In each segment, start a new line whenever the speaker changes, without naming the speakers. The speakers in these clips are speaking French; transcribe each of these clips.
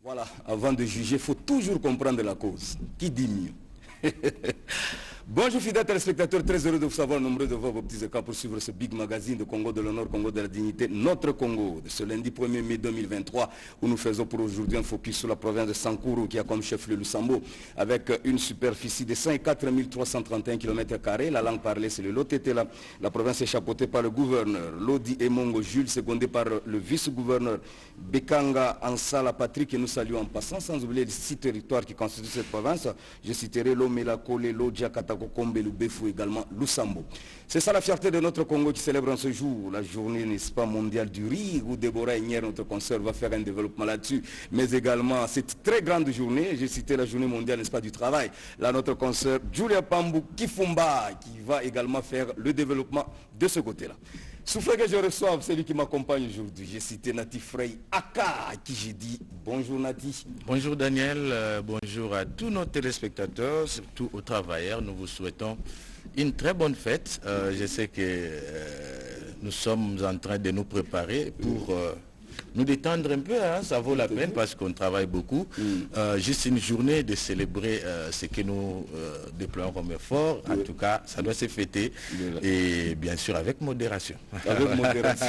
Voilà, avant de juger, il faut toujours comprendre la cause. Qui dit mieux? Bonjour fidèles téléspectateurs, très heureux de vous savoir nombreux de voir vos petits écrans pour suivre ce big magazine de Congo de l'honneur, Congo de la dignité, notre Congo, de ce lundi 1er mai 2023, où nous faisons pour aujourd'hui un focus sur la province de Sankuru, qui a comme chef le Lusambo, avec une superficie de 104 331 km². La langue parlée, c'est le Lotete. La province est chapeautée par le gouverneur Lodi Emongo Jules, secondé par le vice-gouverneur Bekanga Ansala Patrick, que nous saluons en passant, sans oublier les 6 territoires qui constituent cette province. Je citerai Lomela, Kole, Lodja, Kombe, Lubefou, également Lusambo. C'est ça la fierté de notre Congo qui célèbre en ce jour la journée, n'est-ce pas, mondiale du riz, où Déborah Ignier, notre consoeur, va faire un développement là-dessus, mais également cette très grande journée, j'ai cité la journée mondiale, n'est-ce pas, du travail, là notre consoeur Julia Pambou Kifumba, qui va également faire le développement de ce côté-là. Soufflez que je reçoive celui qui m'accompagne aujourd'hui. J'ai cité Nati Frey Aka, à qui j'ai dit bonjour Nati.
Bonjour Daniel, bonjour à tous nos téléspectateurs, surtout aux travailleurs. Nous vous souhaitons une très bonne fête. Je sais que nous sommes en train de nous préparer pour nous détendre un peu, hein, ça vaut la peine parce qu'on travaille beaucoup. Juste une journée de célébrer ce que nous déployons comme effort. En tout cas, ça doit se fêter et bien sûr avec modération.
Avec modération.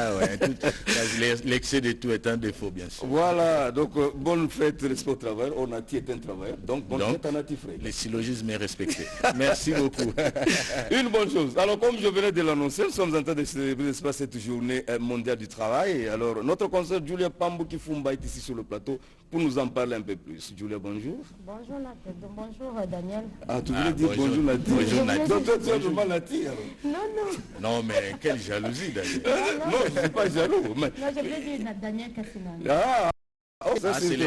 L'excès de tout est un défaut, bien sûr.
Voilà, donc bonne fête, respect au travail. Nati est un travailleur, donc bonne fête à Nati Frey.
Le syllogisme est respecté. Merci beaucoup.
Une bonne chose. Alors comme je venais de l'annoncer, nous sommes en train de célébrer cette journée mondiale du travail. Alors notre conseiller Julia Pambou Kifumba est ici sur le plateau pour nous en parler un peu plus. Julia, bonjour.
Bonjour Nati. Bonjour Daniel.
Ah, tu voulais dire bonjour Nati.
Bonjour Nati.
Donc toi tu es vraiment Nati alors.
Non, mais quelle jalousie d'ailleurs.
Non, je ne suis pas jaloux. Mais...
Non, je voulais dire Daniel Kassinani.
Ah, ça
c'est le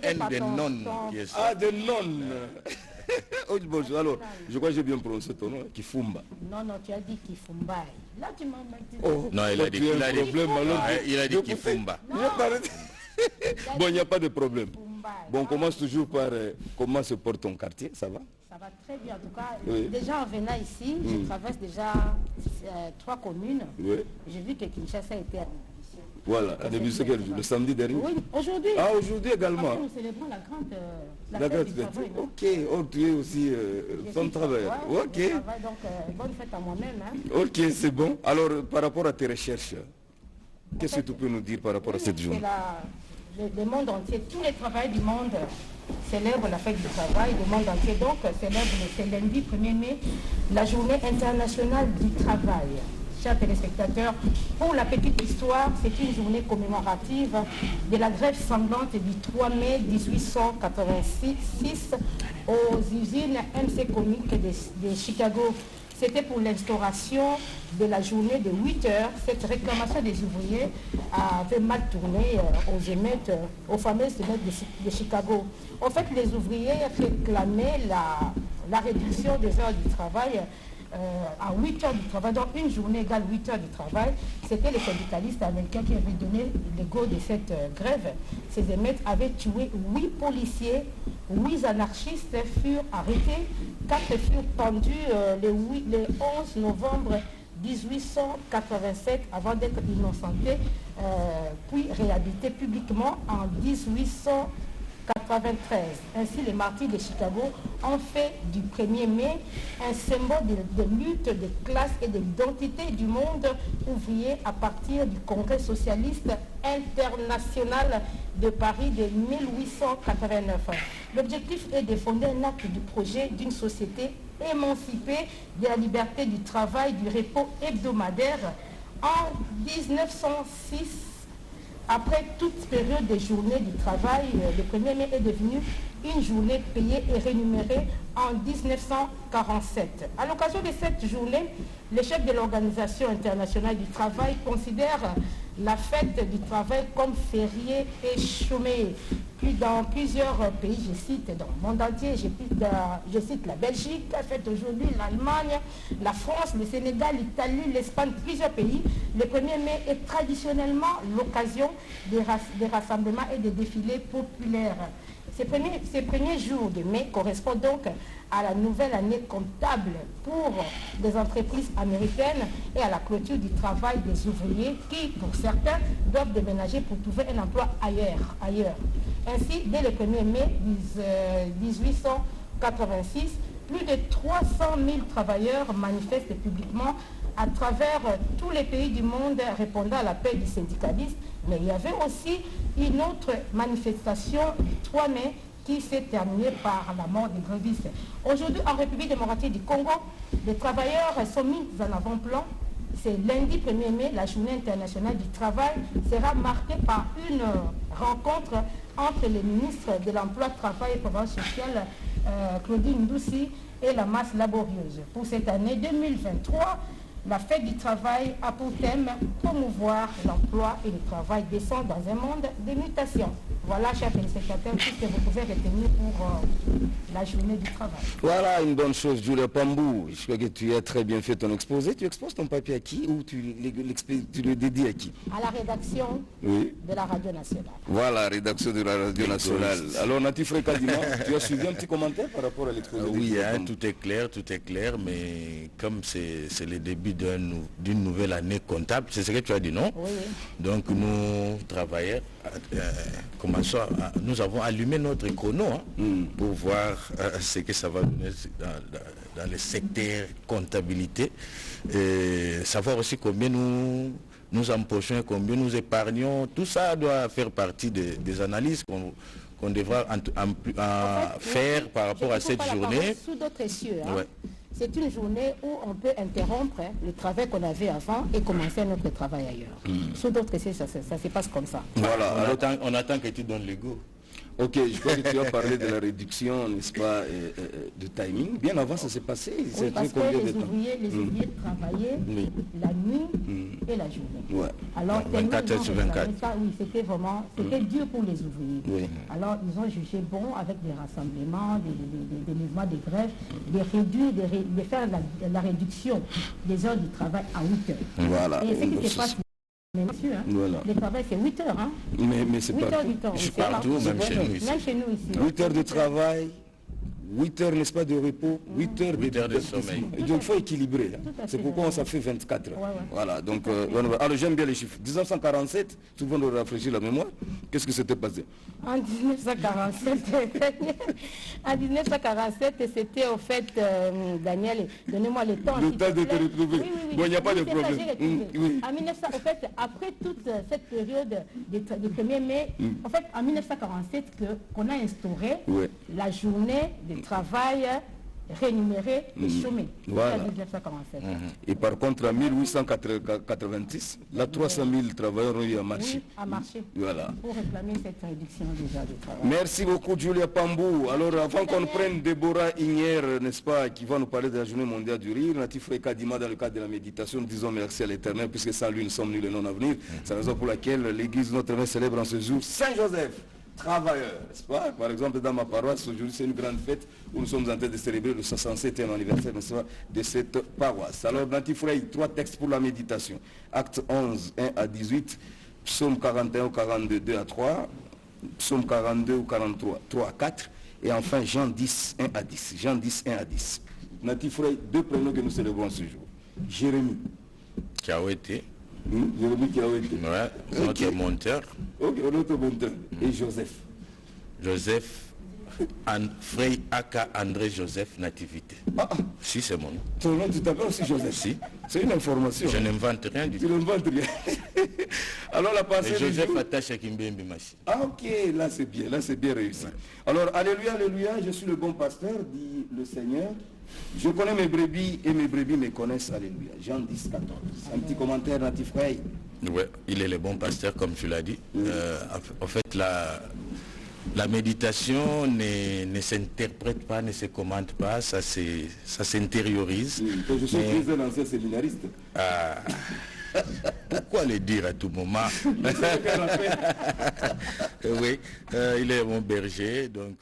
N
par
des
ton-
nonnes
ton-
qui est ça.
Ah, de non. Oh, bonjour. Alors, je crois que j'ai bien prononcé ton nom, Kifumba.
Non, tu as dit Kifumbai. Là, tu m'as dit.
Oh,
Non, il a dit Kifumba.
Bon, il n'y a pas de problème.
Kifumbai.
Bon, on commence toujours par comment se porte ton quartier, ça va?
Ça va très bien. En tout cas,
Oui.
déjà en venant ici, je traverse déjà 3 communes.
Oui.
J'ai vu que Kinshasa était à
Voilà, à début c'est quel jour? Le samedi dernier?
Oui, aujourd'hui.
Ah, aujourd'hui également.
Après, nous célébrons la grande
La
fête
grande
du
fête.
travail, non?
Ok, oh, tu es aussi
Je
femme
suis
travailleur.
ouais,
Ok,
je travaille, donc bonne fête à moi-même. Hein.
ok, c'est bon. Alors, par rapport à tes recherches, qu'est-ce que tu peux nous dire par rapport à cette journée?
Le monde entier, tous les travailleurs du monde célèbrent la fête du travail, le monde entier donc célèbre ce lundi 1er mai la journée internationale du travail. Chers téléspectateurs, pour la petite histoire, c'est une journée commémorative de la grève sanglante du 3 mai 1886 aux usines MC Comics de Chicago. C'était pour l'instauration de la journée de 8 heures. Cette réclamation des ouvriers avait mal tourné aux fameuses émeutes de Chicago. En fait, les ouvriers réclamaient la réduction des heures du travail à 8 heures du travail, donc une journée égale 8 heures de travail. C'était les syndicalistes américains qui avaient donné le go de cette grève. Ces émeutes avaient tué 8 policiers, 8 anarchistes furent arrêtés, 4 furent pendus le 11 novembre 1887 avant d'être innocentés, puis réhabilités publiquement en 1893. Ainsi, les martyrs de Chicago ont fait du 1er mai un symbole de lutte de classe et de l'identité du monde ouvrier à partir du Congrès socialiste international de Paris de 1889. L'objectif est de fonder un acte du projet d'une société émancipée de la liberté du travail, du repos hebdomadaire. En 1906, après toute période de journée du travail, le 1er mai est devenu une journée payée et rémunérée en 1947. À l'occasion de cette journée, le chef de l'Organisation internationale du travail considère la fête du travail comme férié et chômé. Puis dans plusieurs pays, je cite dans le monde entier, je cite la Belgique, la fête aujourd'hui, l'Allemagne, la France, le Sénégal, l'Italie, l'Espagne, plusieurs pays. Le 1er mai est traditionnellement l'occasion des rassemblements et des défilés populaires. Ces premiers jours de mai correspondent donc à la nouvelle année comptable pour les entreprises américaines et à la clôture du travail des ouvriers qui, pour certains, doivent déménager pour trouver un emploi ailleurs. Ainsi, dès le 1er mai 1886, plus de 300 000 travailleurs manifestent publiquement à travers tous les pays du monde répondant à l'appel du syndicalisme. Mais il y avait aussi une autre manifestation du 3 mai qui s'est terminée par la mort des grévistes. Aujourd'hui, en République démocratique du Congo, les travailleurs sont mis en avant-plan. C'est lundi 1er mai, la journée internationale du travail sera marquée par une rencontre entre les ministres de l'Emploi, Travail et Promotion sociale, Claudine Ndoussi, et la masse laborieuse. Pour cette année 2023, la fête du travail a pour thème promouvoir l'emploi et le travail décent dans un monde de mutations. Voilà, chers téléspectateurs, tout ce que vous pouvez retenir pour la journée du travail.
Voilà une bonne chose, Julia Pambou. Je crois que tu as très bien fait ton exposé. Tu exposes ton papier à qui ou tu le dédies à qui?
À la rédaction de la Radio Nationale.
Voilà, rédaction de la Radio Nationale. Alors, Natif Kadima, tu as suivi un petit commentaire par rapport à l'exposé?
Oui, tout est clair, mais comme c'est le début d'une nouvelle année comptable, c'est ce que tu as dit, non?
Oui.
Donc nous travailleurs, nous avons allumé notre chrono pour voir ce que ça va donner dans le secteur comptabilité, et savoir aussi combien nous empochons, combien nous épargnons. Tout ça doit faire partie des analyses qu'on devra faire par rapport à cette journée.
Sous d'autres cieux,
Ouais.
C'est une journée où on peut interrompre le travail qu'on avait avant et commencer notre travail ailleurs. Sous d'autres cieux, ça se passe comme ça.
Voilà.
On attend que tu donnes le go.
Ok, je crois que tu as parlé de la réduction, n'est-ce pas, de timing. Bien avant, ça s'est passé.
Oui, parce que les ouvriers travaillaient la nuit et la journée.
Ouais.
Alors,
24 heures sur 24.
Oui, c'était dur pour les ouvriers.
Oui.
Alors, ils ont jugé bon, avec des rassemblements, des mouvements de grève, de faire la réduction des heures du travail à 8 heures.
Voilà.
Et ce qui se passe, monsieur,
Voilà.
le travail c'est 8 heures.
Mais c'est
8
pas...
heures du temps.
Je partout, même chez nous ici.
Même chez nous ici.
8 heures de travail, 8 heures, n'est-ce pas, de repos, 8 heures,
8 heures de sommeil.
Donc il faut équilibrer.
Tout à
C'est
fait.
pourquoi ça fait 24 heures.
Ouais.
Voilà, donc, alors j'aime bien les chiffres. 1947, souvent on rafraîchit la mémoire. Qu'est-ce que s'était passé?
En 1947, c'était au fait, Daniel, donnez-moi le temps.
Le
s'il
temps
te
de te
plaît.
retrouver.
Oui.
Bon, il n'y a pas de
C'est ça,
problème.
j'ai retrouvé.
Oui.
En 1900, au fait, après toute cette période du 1er mai, en fait, en 1947, qu'on a instauré
Ouais.
la journée de travail rémunéré et chômé.
Voilà.
En 1947.
Et par contre, en 1886, là, 300 000 travailleurs ont eu à marcher.
Oui, à marcher.
Voilà.
Pour réclamer cette réduction déjà du travail.
Merci beaucoup, Julia Pambou. Alors, avant qu'on prenne Déborah Ignier, n'est-ce pas, qui va nous parler de la journée mondiale du rire, Natif Kadima, dans le cadre de la méditation, nous disons merci à l'Éternel, puisque sans lui, nous sommes nuls et non à venir. C'est la raison pour laquelle l'Église Notre-Dame célèbre en ce jour Saint-Joseph, travailleur, n'est-ce pas? Par exemple, dans ma paroisse, aujourd'hui, c'est une grande fête où nous sommes en train de célébrer le 67e anniversaire, n'est-ce pas, de cette paroisse. Alors, Natif Frey, 3 textes pour la méditation. Acte 11, 1 à 18, Psaume 41 ou 42, 2 à 3, Psaume 42 ou 43, 3 à 4, et enfin Jean 10, 1 à 10. Jean 10, 1 à 10. Natif Frey, 2 prénoms que nous célébrons ce jour. Jérémie.
Qui a été.
Jérémie qui a été.
Ouais, notre monteur.
Ok, notre monteur. Et Joseph.
Joseph Frey Aka André Joseph Nativité. Si, c'est mon nom.
Ton nom, tu t'appelles aussi Joseph?
Si.
C'est une information.
Je n'invente rien du
Tu
tout.
n'inventes rien. Alors la pensée
Et
du
Joseph
jour-
attache à Kimbembe Machi.
Ah ok, là c'est bien réussi. Alors alléluia, alléluia, je suis le bon pasteur, dit le Seigneur. Je connais mes brebis et mes brebis me connaissent, alléluia. Jean 10, 14. Un petit commentaire, Natif Frey.
Ouais, il est le bon pasteur, comme tu l'as dit. En fait, la méditation ne s'interprète pas, ne se commente pas, ça s'intériorise.
Je suis
Mais-
un ancien séminariste.
Pourquoi le dire à tout moment? Oui, il est mon berger, donc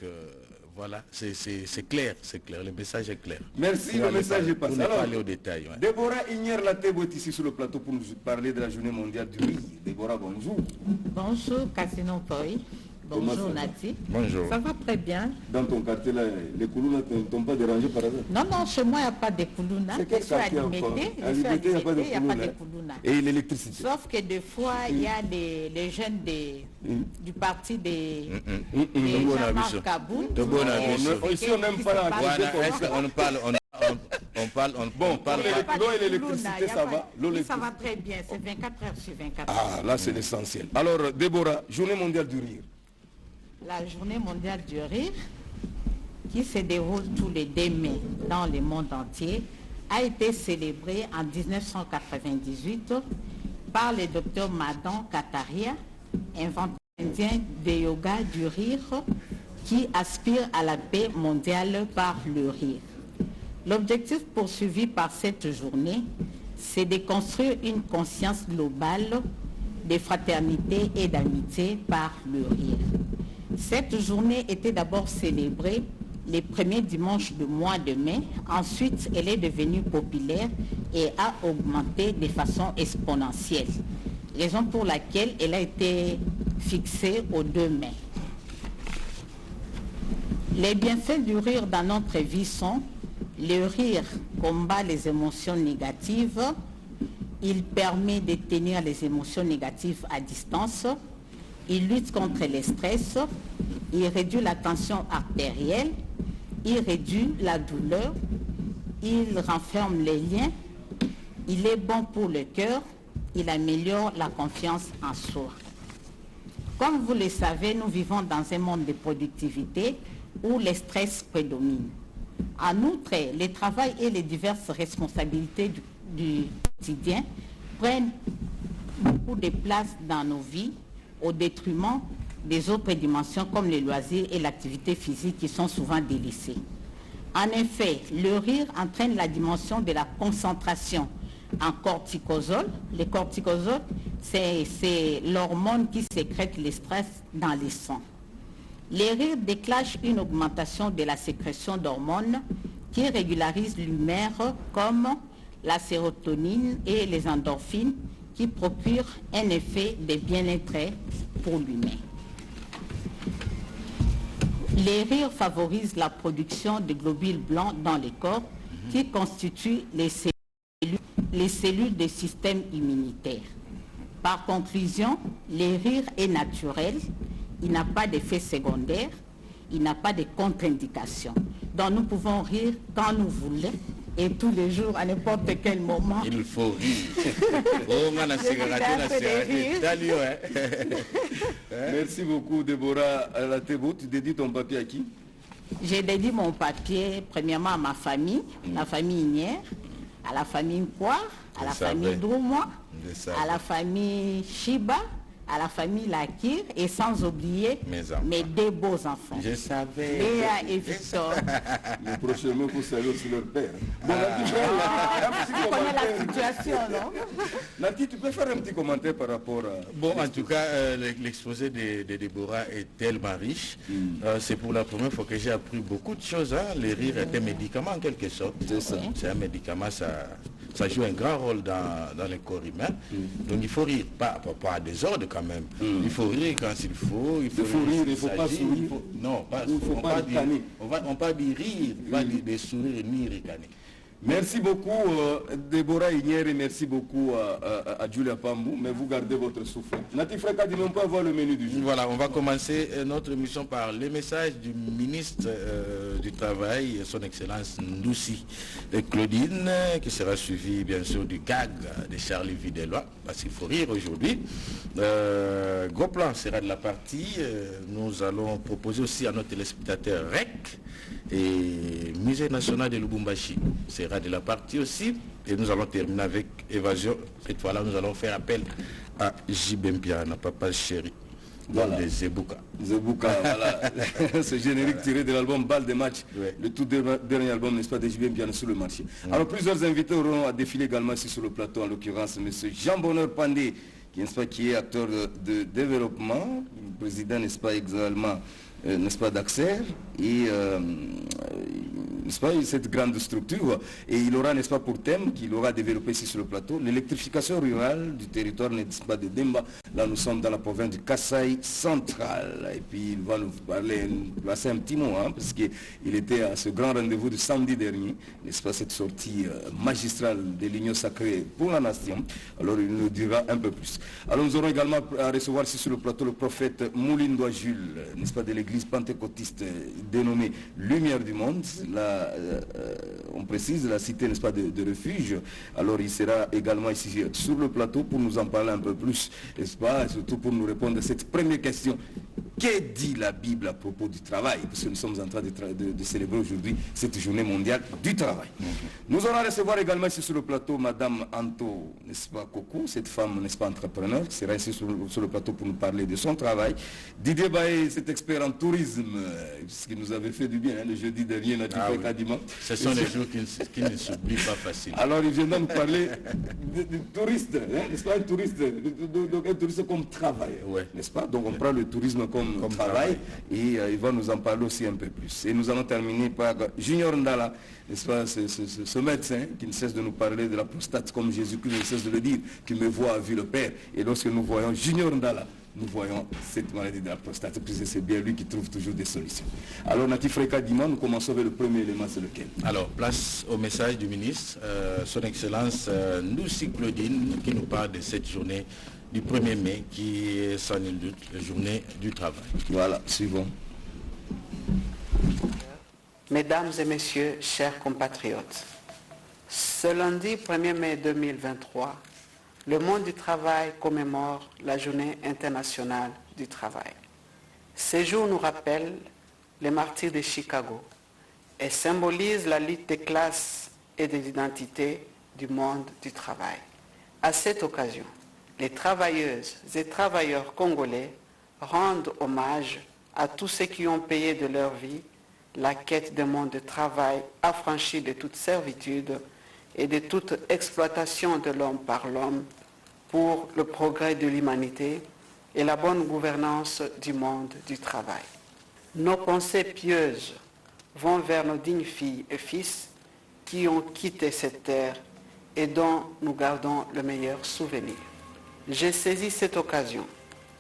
voilà, c'est clair, le message est clair.
Merci, le message est passé.
Pour ne pas
Alors,
aller au détail. Ouais.
Déborah Ignier-Latebo est ici sur le plateau pour nous parler de la journée mondiale du riz. Déborah, bonjour.
Bonjour Cassino Poi. Bonjour Nati.
Bonjour.
Ça va très bien.
Dans ton quartier, là, les Koulouna ne t'ont pas dérangé par hasard?
Non, non, chez moi, il n'y a pas de Koulouna.
C'est quel
Je suis à
quartier encore?
Limité.
À Limité, il n'y a pas de
Koulouna.
Et l'électricité?
Sauf que des fois, il y a les jeunes du parti des Jean-Marc Kaboul.
De bon avis.
Ici, on n'aime pas la
Bon,
l'eau et l'électricité, ça va?
Oui, ça va très bien. C'est 24 heures sur 24 heures.
Ah, là, c'est l'essentiel. Alors, Déborah, journée mondiale du rire.
La journée mondiale du rire, qui se déroule tous les 2 mai dans le monde entier, a été célébrée en 1998 par le docteur Madan Kataria, inventeur indien de yoga du rire, qui aspire à la paix mondiale par le rire. L'objectif poursuivi par cette journée, c'est de construire une conscience globale de fraternité et d'amitié par le rire. Cette journée était d'abord célébrée les premiers dimanches du mois de mai. Ensuite, elle est devenue populaire et a augmenté de façon exponentielle, raison pour laquelle elle a été fixée au 2 mai. Les bienfaits du rire dans notre vie sont: le rire combat les émotions négatives, il permet de tenir les émotions négatives à distance, il lutte contre le stress, il réduit la tension artérielle, il réduit la douleur, il renferme les liens, il est bon pour le cœur, il améliore la confiance en soi. Comme vous le savez, nous vivons dans un monde de productivité où le stress prédomine. En outre, le travail et les diverses responsabilités du quotidien prennent beaucoup de place dans nos vies au détriment des autres dimensions comme les loisirs et l'activité physique qui sont souvent délaissées. En effet, le rire entraîne la dimension de la concentration en cortisol. Le cortisol, c'est l'hormone qui sécrète le stress dans le sang. Les rires déclenchent une augmentation de la sécrétion d'hormones qui régularisent l'humeur comme la sérotonine et les endorphines qui procurent un effet de bien-être pour l'humain. Les rires favorisent la production de globules blancs dans le corps qui constituent les cellules du système immunitaire. Par conclusion, le rire est naturel. Il n'a pas d'effet secondaire, il n'a pas de contre-indication. Donc nous pouvons rire quand nous voulons et tous les jours, à n'importe quel moment.
Il faut rire.
Merci beaucoup, Déborah Latebo. Tu dédies ton papier à qui?
J'ai dédié mon papier premièrement à ma famille, la famille Inière, à la famille Mpoir, à la famille Droumois, à la famille Shiba, à la famille Lakir et sans oublier mes 2 beaux enfants.
Je savais.
Léa et Victor.
Le prochain mot pour saluer aussi leur père. Bon,
Tu connais la situation, non?
Nati, tu peux faire un petit commentaire par rapport à...
Bon, en tout cas, l'exposé de Déborah est tellement riche. C'est pour la première fois que j'ai appris beaucoup de choses. Hein. Le rire est un médicament en quelque sorte.
C'est ça.
C'est un médicament, ça joue un grand rôle dans le corps humain. Donc il faut rire, pas à désordre quand même. Il faut rire quand il faut. Il faut rire,
il ne faut pas sourire.
Non, on ne pas dire rire, pas dire de sourire ni ricaner.
Merci beaucoup Déborah Inière et merci beaucoup à Julia Pambou, mais vous gardez votre souffle. Nati Freka, on peut avoir le menu du jour.
Voilà, on va commencer notre émission par les messages du ministre du Travail, son Excellence Ndoussi Claudine, qui sera suivi bien sûr du gag de Charlie Videllois, parce qu'il faut rire aujourd'hui. Gros plan sera de la partie. Nous allons proposer aussi à nos téléspectateurs REC et Musée national de Lubumbashi sera de la partie aussi. Et nous allons terminer avec Évasion. Cette fois-là, nous allons faire appel à Jibempia, notre papa chéri. Voilà. De Zebouka.
Zebouka, voilà. Ce générique tiré de l'album Balle de match, le tout dernier album, n'est-ce pas, de Jibempia sur le marché. Alors, plusieurs invités auront à défiler également ici sur le plateau, en l'occurrence, M. Jean-Bonheur Pandé, qui est acteur de développement, président, n'est-ce pas, également, n'est-ce pas, d'Axer, et n'est-ce pas, cette grande structure, et il aura, n'est-ce pas, pour thème qu'il aura développé ici sur le plateau, l'électrification rurale du territoire, n'est-ce pas, de Demba Là, nous sommes dans la province du Kasaï central. Et puis, il va nous passer un petit mot, hein, parce qu'il était à ce grand rendez-vous du samedi dernier, n'est-ce pas, cette sortie magistrale de l'Union sacrée pour la nation. Alors, il nous dira un peu plus. Alors, nous aurons également à recevoir ici sur le plateau le prophète Moulindois Jules, n'est-ce pas, de l'église pentecôtiste dénommée Lumière du Monde. Là, on précise la cité, n'est-ce pas, de refuge. Alors, il sera également ici sur le plateau pour nous en parler un peu plus, n'est-ce pas, et surtout pour nous répondre à cette première question. Que dit la Bible à propos du travail? Parce que nous sommes en train de célébrer aujourd'hui cette journée mondiale du travail. Nous allons recevoir également ici sur le plateau Madame Anto, n'est-ce pas, Coco, cette femme, n'est-ce pas, entrepreneur, qui sera ici sur le plateau pour nous parler de son travail. Didier Baé, cet expert en tourisme, ce qui nous avait fait du bien, hein, le jeudi dernier, Kadima.
Ce sont des jours qui ne s'oublient pas facilement.
Alors, il viendra nous parler de touristes, hein, n'est-ce pas, un touriste comme travail,
ouais,
n'est-ce pas? Donc, on prend le tourisme comme travail et il va nous en parler aussi un peu plus. Et nous allons terminer par Junior Ndala, n'est-ce pas, ce médecin qui ne cesse de nous parler de la prostate comme Jésus-Christ ne cesse de le dire, qui me voit a vu le Père. Et lorsque nous voyons Junior Ndala, nous voyons cette maladie de la prostate, puisque c'est bien lui qui trouve toujours des solutions. Alors, Natif Freka Dima, nous commençons avec le premier élément, c'est lequel? Alors,
place au message du ministre, son Excellence Ndoussi Claudine, qui nous parle de cette journée du 1er mai, qui est sans nul doute la journée du travail.
Voilà, suivons.
Mesdames et messieurs, chers compatriotes, ce lundi 1er mai 2023, le monde du travail commémore la journée internationale du travail. Ce jour nous rappelle les martyrs de Chicago et symbolise la lutte des classes et des identités du monde du travail. À cette occasion, les travailleuses et travailleurs congolais rendent hommage à tous ceux qui ont payé de leur vie la quête d'un monde de travail affranchi de toute servitude et de toute exploitation de l'homme par l'homme pour le progrès de l'humanité et la bonne gouvernance du monde du travail. Nos pensées pieuses vont vers nos dignes filles et fils qui ont quitté cette terre et dont nous gardons le meilleur souvenir. J'ai saisi cette occasion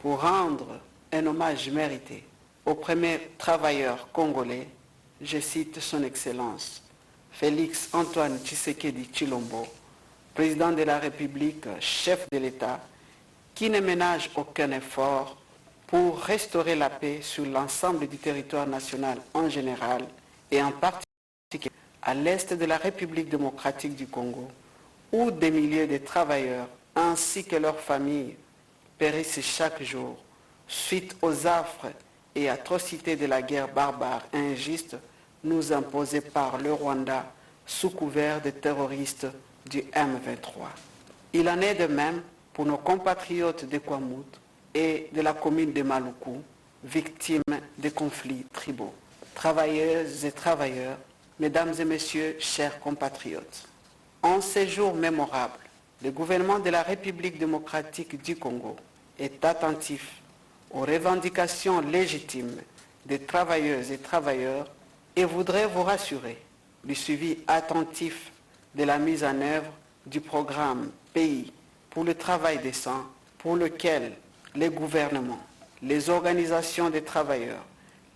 pour rendre un hommage mérité au premier travailleur congolais, je cite son Excellence, Félix Antoine Tshisekedi Tshilombo, président de la République, chef de l'État, qui ne ménage aucun effort pour restaurer la paix sur l'ensemble du territoire national en général et en particulier à l'est de la République démocratique du Congo, où des milliers de travailleurs ainsi que leurs familles périssent chaque jour suite aux affres et atrocités de la guerre barbare et injuste nous imposée par le Rwanda sous couvert de terroristes du M23. Il en est de même pour nos compatriotes de Kwamut et de la commune de Maluku, victimes des conflits tribaux. Travailleuses et travailleurs, mesdames et messieurs, chers compatriotes, en ces jours mémorables, le gouvernement de la République démocratique du Congo est attentif aux revendications légitimes des travailleuses et travailleurs et voudrait vous rassurer du suivi attentif de la mise en œuvre du programme Pays pour le travail décent, pour lequel les gouvernements, les organisations des travailleurs,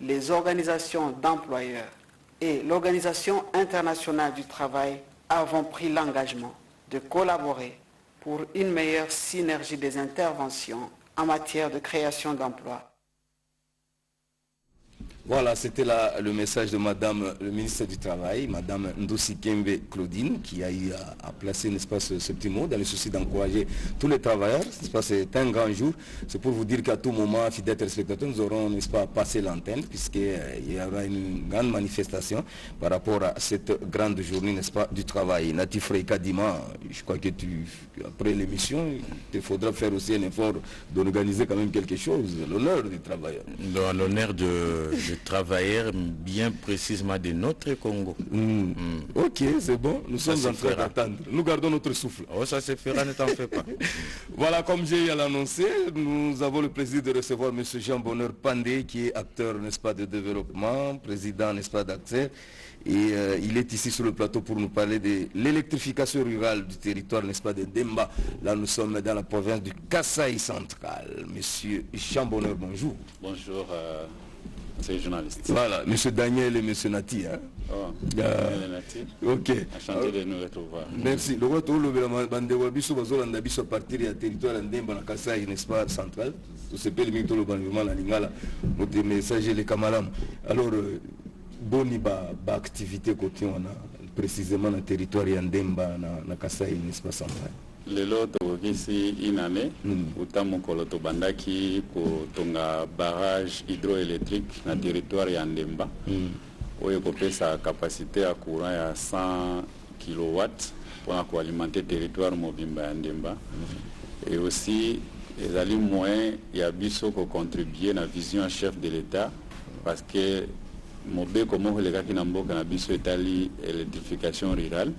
les organisations d'employeurs et l'Organisation internationale du travail avons pris l'engagement de collaborer pour une meilleure synergie des interventions en matière de création d'emplois.
Voilà, c'était là le message de Madame le ministre du Travail, Madame Ndoussi Kembe Claudine, qui a eu à placer, n'est-ce pas, ce petit mot dans le souci d'encourager tous les travailleurs. N'est-ce pas, c'est un grand jour. C'est pour vous dire qu'à tout moment, fidèles téléspectateurs, nous aurons, n'est-ce pas, passé l'antenne, puisqu'il y aura une grande manifestation par rapport à cette grande journée, n'est-ce pas, du travail. Natif Reika Dima, je crois que après l'émission, il faudra faire aussi un effort d'organiser quand même quelque chose, l'honneur du travailleur.
L'honneur de travailleurs bien précisément de notre Congo.
Ok, c'est bon, nous sommes en train d'attendre. Nous gardons notre souffle.
Oh, ça se fera, ne t'en fais pas.
Voilà, comme j'ai eu à l'annoncer, nous avons le plaisir de recevoir M. Jean Bonheur Pandé, qui est acteur, n'est-ce pas, de développement, président, n'est-ce pas, d'Accès. Et il est ici sur le plateau pour nous parler de l'électrification rurale du territoire, n'est-ce pas, de Demba. Là, nous sommes dans la province du Kasaï central. Monsieur Jean Bonheur, bonjour.
Bonjour, c'est journaliste.
Voilà, monsieur Daniel et monsieur Nati. Hein.
Oh, Daniel et Nati.
Ok.
Enchanté de nous retrouver.
Merci. Le retour, le Bandewa Biso, Bazolanda Biso, partir du territoire Ndemba, na Kasaï, n'est-ce pas, central. Tout ce pays, le Bandewa, la Lingala, notre messager, les Kamalam. Alors, boni ba activité côté on a précisément dans le territoire Yandemba na Kasaï, n'est-ce pas, central.
Lelo tokokisi inane utamu koloto bandaki kotonga barrage hydroélectrique na territoire ya Ndemba oyo kopesa capacité ya courant ya 100 kW pour alimenter territoire mobimba ya Ndemba et aussi ezali moyen ya biso ko contribuer na vision ya chef de l'État parce que mobe komo lekaki na mboka na biso etali électrification rurale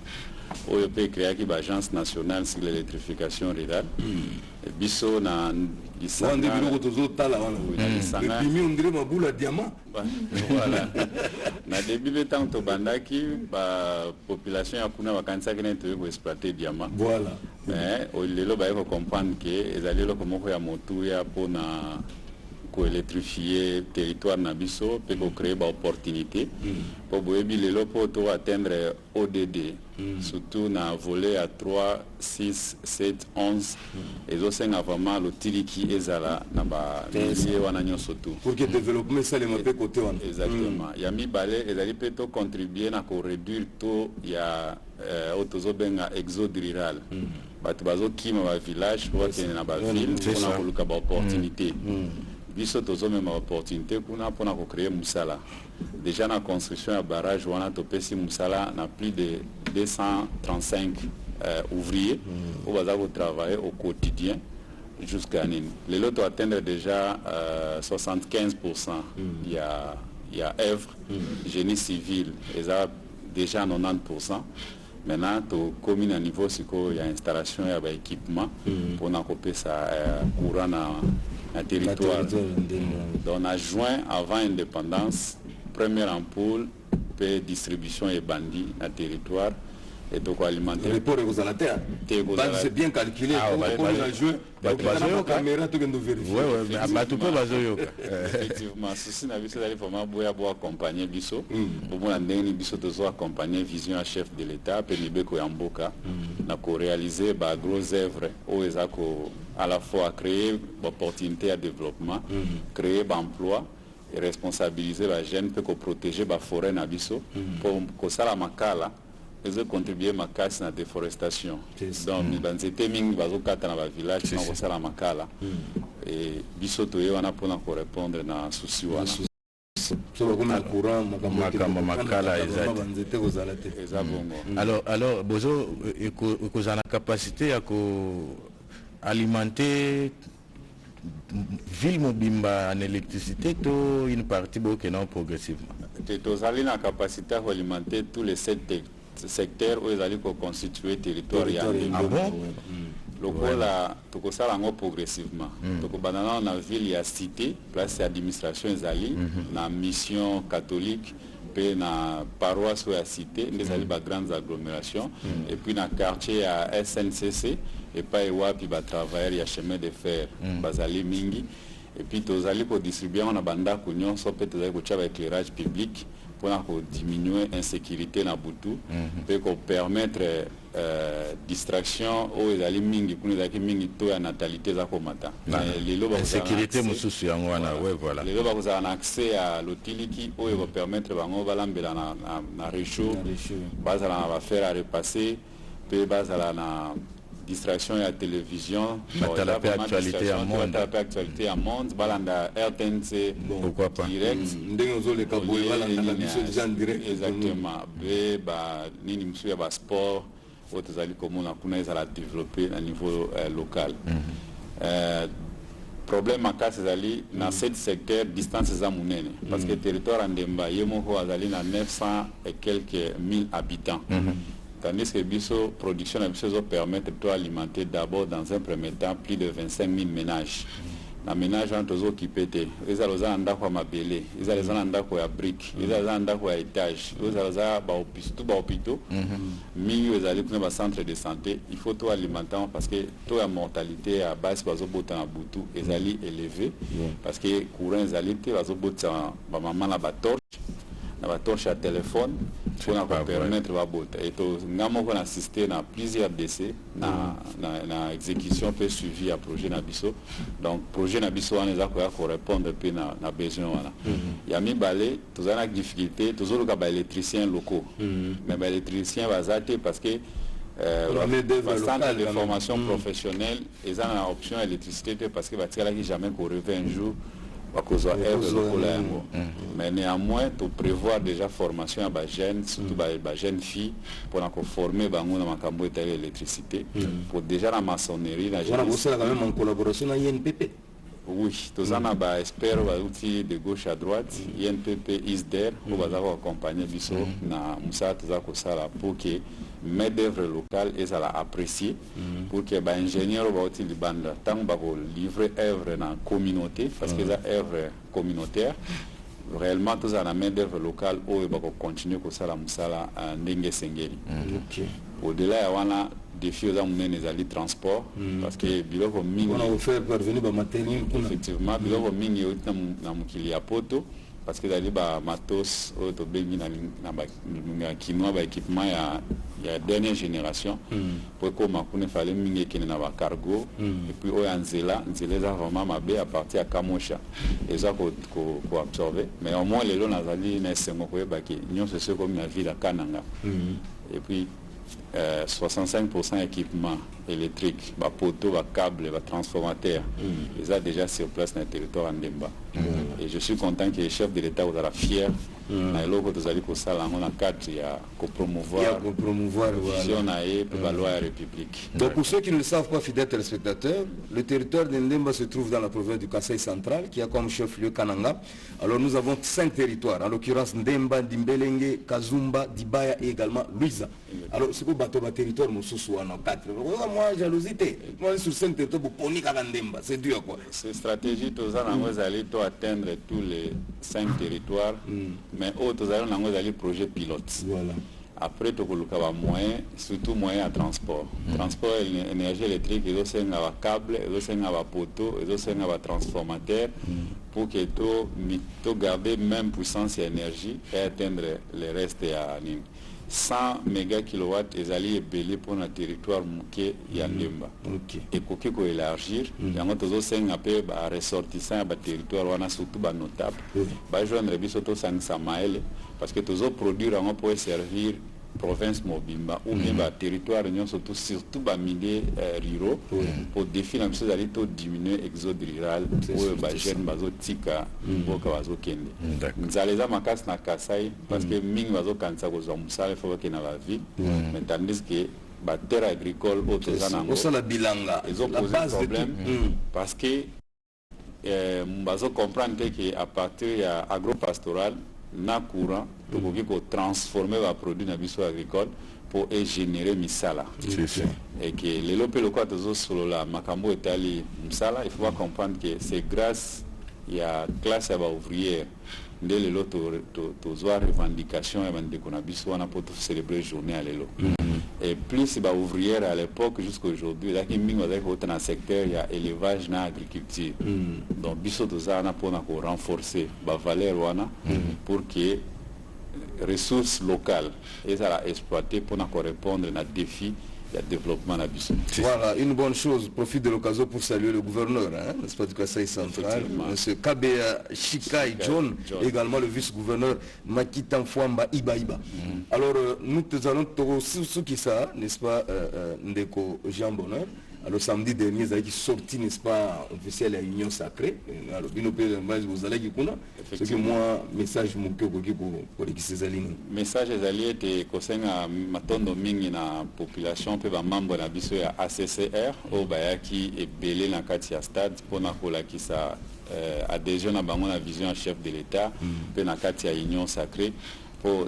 oyo pe créaki ba agence nationale sur l'électrification rurale biso na
Lisanga
voilà na début le temps to bandaki ba population ya kuna bakanisaki na to exploiter diamant
voilà
mais au lelo ba ko comprendre que ezali lo komoko ya motu ya pona ko électrifier territoire na biso pe ko créer ba opportunité pour boyebi lelo po to atteindre ODD surtout na volet à 3 6 7 11 et aussi vraiment le tiliki ezala na ba lié wana nyoso tout
pour que développement ça les mape côté wana
exactement ya mi balé ezali pe to contribuer na ko réduire to ya otozo benga exode rural batu bazo kima ba village pour que na ba ville pour na koluka ba opportunité biso tozomema opportunité kuna pona ko créer musala déjà na construction ya barrage wana topesi musala na plus de 235 ouvriers au baza ko travailler au quotidien jusqu'à nini lelo to atteindre déjà 75% il y a œuvre génie civil eza déjà 90%. Maintenant, to commune à niveau siko ya installation ya ba équipement pour na couper ça courant na territoire. Donc on a juin avant indépendance première ampoule pe distribution et bandit na territoire et donc alimenter
les ports aux alatères c'est bien calculé on a joué la caméra tout nous vérifier
mais tout peut bazoyoka
effectivement ceci na biso d'aller vraiment boya bo accompagner biso pour moi ndeni biso tozo accompagner vision à chef de l'état pe mibeko ya mboka na ko réaliser ba gros œuvre au ezako à la fois créer opportunité à développement créer emploi et responsabiliser la jeune pour protéger la forêt na biso pour que ça la makala et contribuer ma casse na déforestation donc dans cette mingi bazo kata na ba village na ça la makala et biso to wana pour na répondre na souci wana
so comme le courant
makala alors bozo ekozana capacité ya ko alimenter ville mobimba en électricité to une partie non progressivement
tozali na capacité à alimenter tous les 7 secteurs où ils allaient constituer territoire ya lokola tokosala ngo progressivement tokobandana na ville ya cité place administration ezali na mission catholique pe na paroisse ya cité ndezali ba grandes agglomérations et puis na quartier ya SNCC et pas ewapi ba travailleurs ya chemin de fer bazali mingi et puis tozali ko distribuer on a banda ko nyonso pe tozali ko tshaba éclairage public pour diminuer l'insécurité na butu pe ko permettre distraction o ezali mingi kuna ezali mingi to ya natalité za komata
sécurité mususu yango wana ouais voilà
lelo ba kozala na accès à l'otiliki o va permettre bango balambela na réchaud bazala na ba faire à repasser pe bazala na distraction et la télévision
actualité
à monde balanda RTNC
pourquoi pas
direct exactement ba nini musu ya ba sport otazali komona kuna ezala développer à niveau local problème à cas c'est dans 7 secteurs distance za munene parce que le territoire Ndemba yemoko azali na 900 et quelques 1000 habitants. Tandis que biso production na biso permettre de alimenter d'abord dans un premier temps plus de 25 000 ménages. Na ménage en tozo kipete, ezaloza ndako ya mabele, ezaloza ndako ya brique, ezaloza ndako ya étage, ezaloza ba hôpitaux, mingi ezali kuna ba centre de santé, il faut tout alimenter parce que taux ya mortalité à base bazo bota na butu ezali élevé parce que courant ezali te bazo bota ba maman na ba torche à téléphone pour permettre de botter. Et nous avons assisté à plusieurs décès na exécution peut suivi à projet Nabiso. Donc projet Nabiso on les a pour répondre peu na besoin voilà. Il y a mis balai, tous en difficulté, toujours le électriciens locaux. Mais l'électricien va zater parce que centre de formation professionnelle ils ont une option électricité parce que va tirer jamais qu'on revient un jour. Mais néanmoins, tu prévois déjà formation à jeunes, surtout à jeunes filles, pour former l'électricité, pour déjà la maçonnerie.
On a même en collaboration avec INPP.
Oui, tous en a espère outils de gauche à droite, INPP ISDER, pour vous accompagner na Moussa Tuzakosala pour que main d'œuvre locale et ça l'a apprécié pour que les ingénieurs va utiliser bande tant que livrer œuvre dans la communauté parce que ça œuvre communautaire réellement tout ça la main d'œuvre locale où il va continuer comme ça la Moussala ndenge sengeli. Au-delà il y a défi aux amener les transports parce que biloko mingi
on a offert parvenir ba matériel
effectivement biloko mingi na mukili ya poto parce que dali ba matos auto bengi na kinwa ba équipement ya dernière génération pour que makune fallait mingi kene na ba cargo et puis o nzela za vraiment mabe à partir à Kamosha et ça ko absorber mais au moins les lots nazali na sengo ko ba ki nyonso ce comme la ville à Kananga et puis 65% équipement électrique, poteau, câble, transformateur, ils ont déjà sur place dans le territoire Ndemba. Et je suis content que les chefs de l'État soient fiers.
Donc pour ceux qui ne le savent pas, fidèles téléspectateurs, le territoire de Ndemba se trouve dans la province du Kasaï central qui a comme chef-lieu Kananga. Alors nous avons 5 territoires, en l'occurrence Ndemba, Dimbelenge, Kazumba, Dibaya et également Luiza. Alors c'est pour battre le territoire, nous sommes en 4. Moi, jalousie, moi sur 5 territoires, pour ponique à Ndemba, c'est dur quoi.
Cette stratégie, tous les allés atteindre tous les 5 territoires. Mais autres allons projet pilote. Voilà. Après tout le moyen, surtout moyen à transport. Transport énergie électrique, ils ont un câble, ils ont un poteau, ils ont un transformateur pour que tu garder même puissance et énergie et atteindre le reste à 100 mégakilowatts ils allaient belé pour un territoire mouké Yandemba. Et pour qu'il élargir, il y a un peu de ressortissants à territoire on a surtout notable. Bah joindre bisoto sang Samael parce que tous autres produits on peut servir province Mobimba ou bien territoire surtout milieu ruraux pour définir la chose d'aller diminuer exode rural pour jeune bazotika boka bazokende. Nzaleza makas na Kasai parce que mingi bazokanisa ko musala faut que na la ville mais tandis que ba terre agricole autozana
ça la bilanga
ils ont posé problème parce que bazo comprendre que à partir ya agropastoral na courant pour transformer les produits dans les agricoles pour générer misala. Et que les locaux locaux sur la Macambo Italie misala, il faut comprendre que c'est grâce à la classe ouvrière de l'élo to revendication et de pour célébrer journée à l'élo. Et plus les ouvrières à l'époque jusqu'à aujourd'hui, là qui dans le secteur il y a élevage et agriculture. Donc biso to za na pour renforcer la valeur pour que ressources locales et ça la exploiter pour répondre à défis de développement de Bissau.
Voilà, une bonne chose. Profite de l'occasion pour saluer le gouverneur, n'est-ce pas, du Kasaï central, M. Kabea Shikai John, également le vice-gouverneur Makita Mfwamba Iba. Alors, nous allons tous qui ça, n'est-ce pas, Ndeko Jean Bonheur. Alors samedi dernier, ils avaient sorti, n'est-ce pas, officiel à l'Union Sacrée. Alors, vous allez dire ce que moi, message pour les
message ezali ete kosenga matondo mingi na population pe ba membre na biso ya ACCR o bayaki ebele na kati ya stade pona kolakisa adhésion na bango na vision ya chef de l'État pe na kati ya Union Sacrée po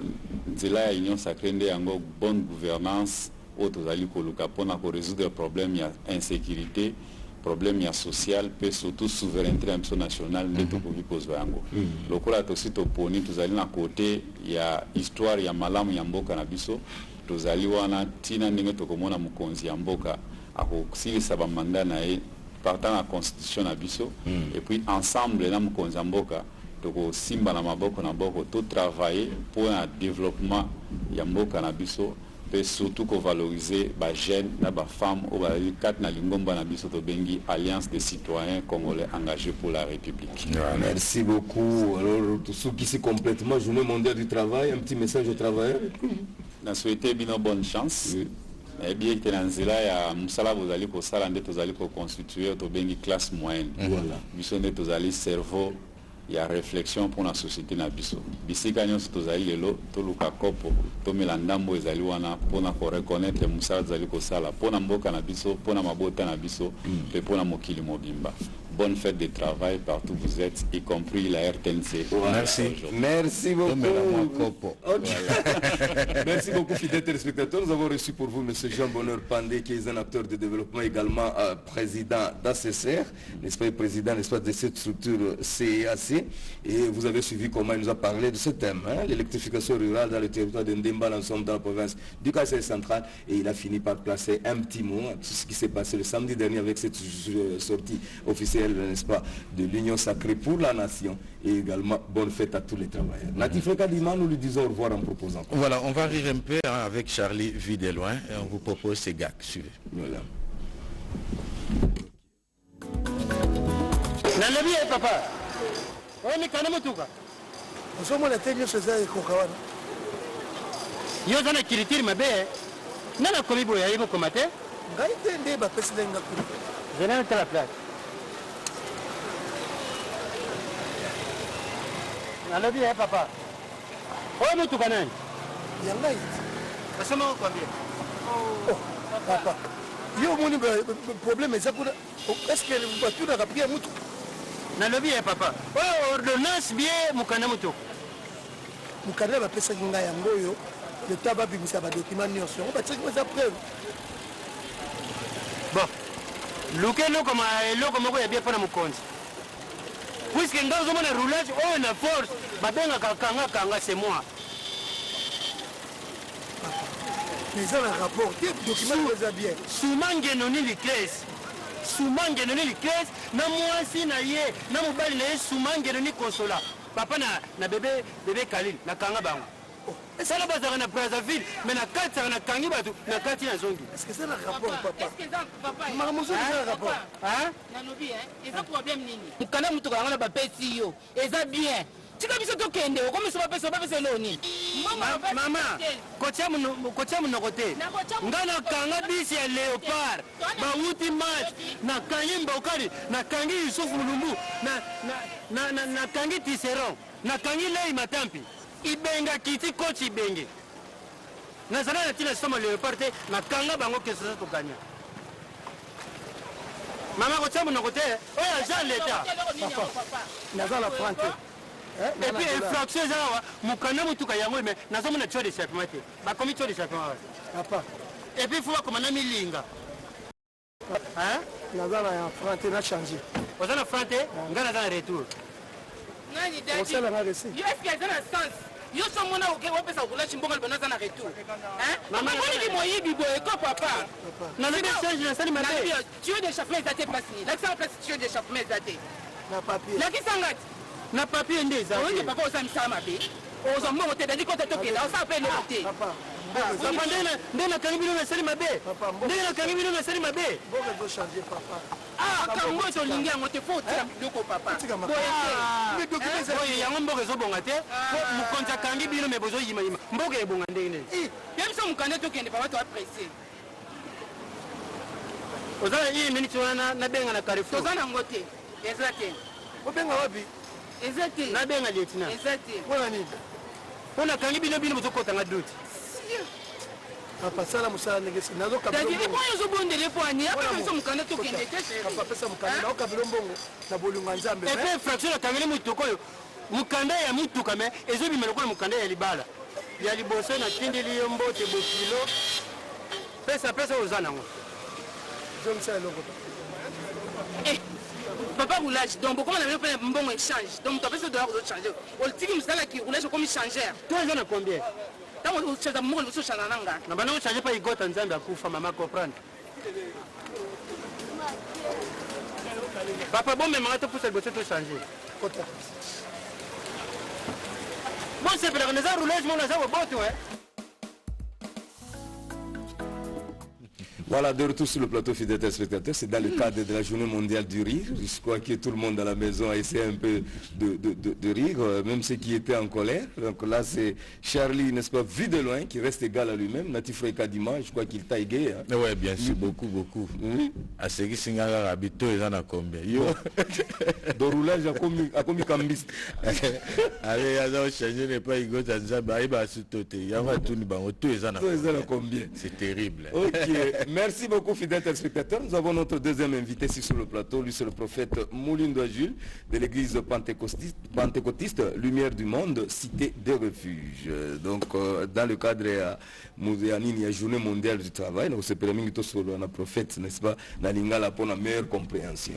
nzela ya Union Sacrée nde yango bonne gouvernance o tozali koluka pona ko résoudre problème ya insécurité problème ya social pe surtout souveraineté nationale nde tokoki kozwa yango lokola tosi toponi tozali na kote ya histoire ya malamu ya mboka na biso tozali wana tina ndenge tokomona mokonzi ya mboka akosilisa bamanda na ye partant la constitution na biso et puis ensemble na mokonzi ya mboka tokosimba na maboko na boko to travailler pour un développement ya mboka na biso et surtout qu'on valorise les jeunes, les femmes, les quatre na lingomba na biso to bengi alliance des citoyens congolais engagés pour la République.
Merci beaucoup. Alors tout ce qui c'est complètement journée mondiale du travail, un petit message aux travailleurs.
Na souhaité bien bonne chance. Et bien que dans cela ya musala vous allez pour ça ndé tozali ko constituer to bengi classe moyenne. Voilà. Biso ndé tozali cerveau il y a réflexion pour la société na biso bisika nyonso tozali lelo toluka kopo tomela ndambo ezali wana pona ko reconnaître musala zali ko sala pona mboka na biso pona mabota na biso pe pona mokili mobimba. Bonne fête de travail partout où vous êtes, y compris la RTNC.
Voilà. Merci. Merci beaucoup. Voilà. Merci beaucoup, fidèles téléspectateurs. Nous avons reçu pour vous M. Jean Bonheur Pandé, qui est un acteur de développement, également président d'ACCR, n'est-ce pas, président, n'est-ce pas, de cette structure CEAC. Et vous avez suivi comment il nous a parlé de ce thème, hein, l'électrification rurale dans le territoire de Ndemba, l'ensemble dans la province du Kasaï central. Et il a fini par placer un petit mot à tout ce qui s'est passé le samedi dernier avec cette sortie officielle, n'est-ce pas, de l'Union Sacrée pour la Nation, et également bonne fête à tous les travailleurs. Natif Kadima, nous lui disons au revoir en proposant.
Voilà, on va rire un peu hein, avec Charlie Videloin et on vous propose ces gags. Suivez.
Voilà.
Nanabi papa. On est quand même tout cas. Nous sommes la tête de ce zéro cocaïne. Yo zana kilitiri mabe. Nana komibo ya ibo komate. Gaite ndeba president ngakuri. Zena tala place. Nanabi papa. On est tout quand même. Yanga. Kasema kwambia. Oh papa. Yo moni problème ezakuna. Est-ce que vous battu na kapia mutu? Nalobi papa. Oh ordonnance bien mukana mutu. Mukana ba pesa kinga yango yo. Le tabac bimisa ba document nyonso. On va checker les preuves. Bon. Lukelo comme ya bien pour mukonzi. Puisque dans un roulage on a force, ba benga kanga c'est moi. Mais ça un rapport, document bien. Soumange noni l'iclès. Soumange noni l'iclès, na mwasi na ye, na mobali na ye soumange noni consola. Papa na bébé Kalil na kanga bango. Ça là bas na Brazzaville, mais na kati na kangi batu na kati na zongi. Est-ce que c'est un rapport papa? Est-ce que ça papa? Maramoso c'est un rapport. Hein? Nanobi hein? Et ça problème nini? Mukana mutu kanga ba pesi yo. Et ça bien. Tika biso to kende o comme ça ba pesa loni. Mama, kocha mu côté. Ngana kanga bisi ya léopard. Ba wuti match na kangi mbokari, na kangi Yusuf Mulumbu, na kangi Tisserand, na kangi Lei Matampi. Ibenga kiti coach ibenge. Na sana na tina soma léopard te na kanga bango que ça to gagner. Mama kocha mu côté. Oh agent l'état. Papa. Na prendre. Et puis infraction zawa mukana mutuka yango mais nazo mona tcho de chapement te ba komi tcho de chapement papa et puis faut comme na milinga hein nazala ya frante na changer ozana frante ngana za retour nani dadi osala na resi yo est-ce qu'il y a un sens yo so mona oke wapesa kula chimbonga libana za na retour hein mama ngoni moyibi boye ko papa na le message na sali mate tu de chapement zate passer l'accent place tu de chapement zate na papier la kisangati na papier ndeza oui papa osamisa mabe ozombo mote dadi ko to kenda osapele mote papa papa ndena kangibino na sali mabe ndena kangibino na sali mabe boka do changer papa ah kango to lingia mote faute doko papa boye document boye yango mboka zo bonga te mu konta kangibino me bozo yima mboka e bonga ndene yemso mukande to kende papa to apprécier ozala hii minute wana na benga na Carrefour
tozana ngote exactement
obenga wapi
exactement
na benga lieutenant
exactement
wala nini ona kangi bino bino mutokota nga duty papa sala musala negesi nazo kabilo
dadi ko yozo bondele poani apa pesa mukanda to kende kese
papa pesa mukanda na kabilo mbongo na bolunga nzambe et puis fraction kangele mutuko yo mukanda ya mutuka me ezo bimelo ko mukanda ya libala ya liboso na tindeli yo mbote bokilo pesa ozana ngo je me sais loko
papa roulage donc comment on avait fait un bon échange donc tu as besoin de changer on dit que ça là qui roulage comme changer
toi ils en a combien
tant on change mon on change nanga
na bana changer pas igota nzambe akufa mama comprendre papa bon même tu pousser le bosse tout changer bon c'est pour organiser roulage mon là ça au botte ouais.
Voilà, de retour sur le plateau fidèles téléspectateurs, c'est dans le cadre de la journée mondiale du rire. Je crois que tout le monde à la maison a essayé un peu de rire, même ceux qui étaient en colère. Donc là, c'est Charlie, n'est-ce pas, vu de loin, qui reste égal à lui-même. Natifré Kadima, je crois qu'il taille gay. Hein.
Oui, bien sûr, beaucoup. À ce qui s'est habité, ils en ont combien?
De roulage à commis cambiste.
Allez, ils ont changé les pas, ils ont
combien?
C'est terrible.
Ok. Merci beaucoup fidèles téléspectateurs. Nous avons notre deuxième invité ici sur le plateau. Lui c'est le prophète Moulindo Jules de l'église pentecôtiste Lumière du Monde, Cité des Refuges. Donc dans le cadre de la journée mondiale du travail, nous se permet de sur le prophète, n'est-ce pas, na lingala pour la meilleure compréhension.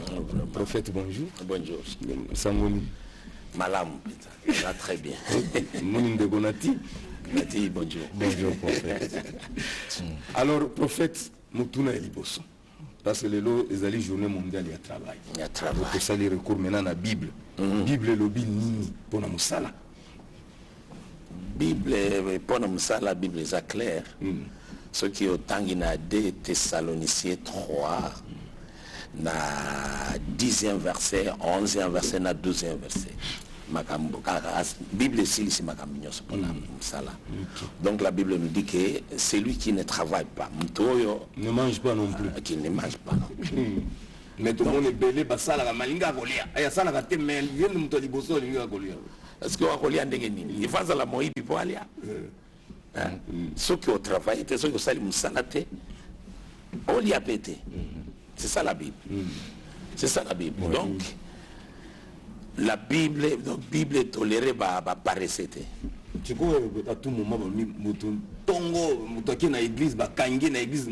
Prophète, bonjour.
Bonjour.
Sangoni.
Malam, ça très bien.
Moulindo Gonati.
Bonjour.
Bonjour prophète. Alors prophète Mutuna Eliboso. Parce que les lots, ils allaient journée mondiale de travail.
Il y a travail.
Pour ça, les recours maintenant à la Bible. Bible et lobby nini pour la Moussala.
Bible pour la Moussala, la Bible est claire. Ce qui est au temps il y a 2 Thessaloniciens 3, na 10e verset, 11e verset, na 12e verset. Bible ici donc la Bible nous dit que celui qui ne travaille pas
ne mange pas non plus,
qui ne mange pas non plus.
Mais tout le monde est belé basala la malinga golia aya sala ka temel vient muto liboso linga golia
est-ce que wa golia ndenge nini il faut la moibi pour aller ceux qui ont travaillé ceux qui ont sali musalate on y a pété. C'est ça la Bible. C'est ça la Bible. Donc la Bible est tolérée par recette.
Tu vois, à tout moment, tongo, mutoki na église, bakangi na église,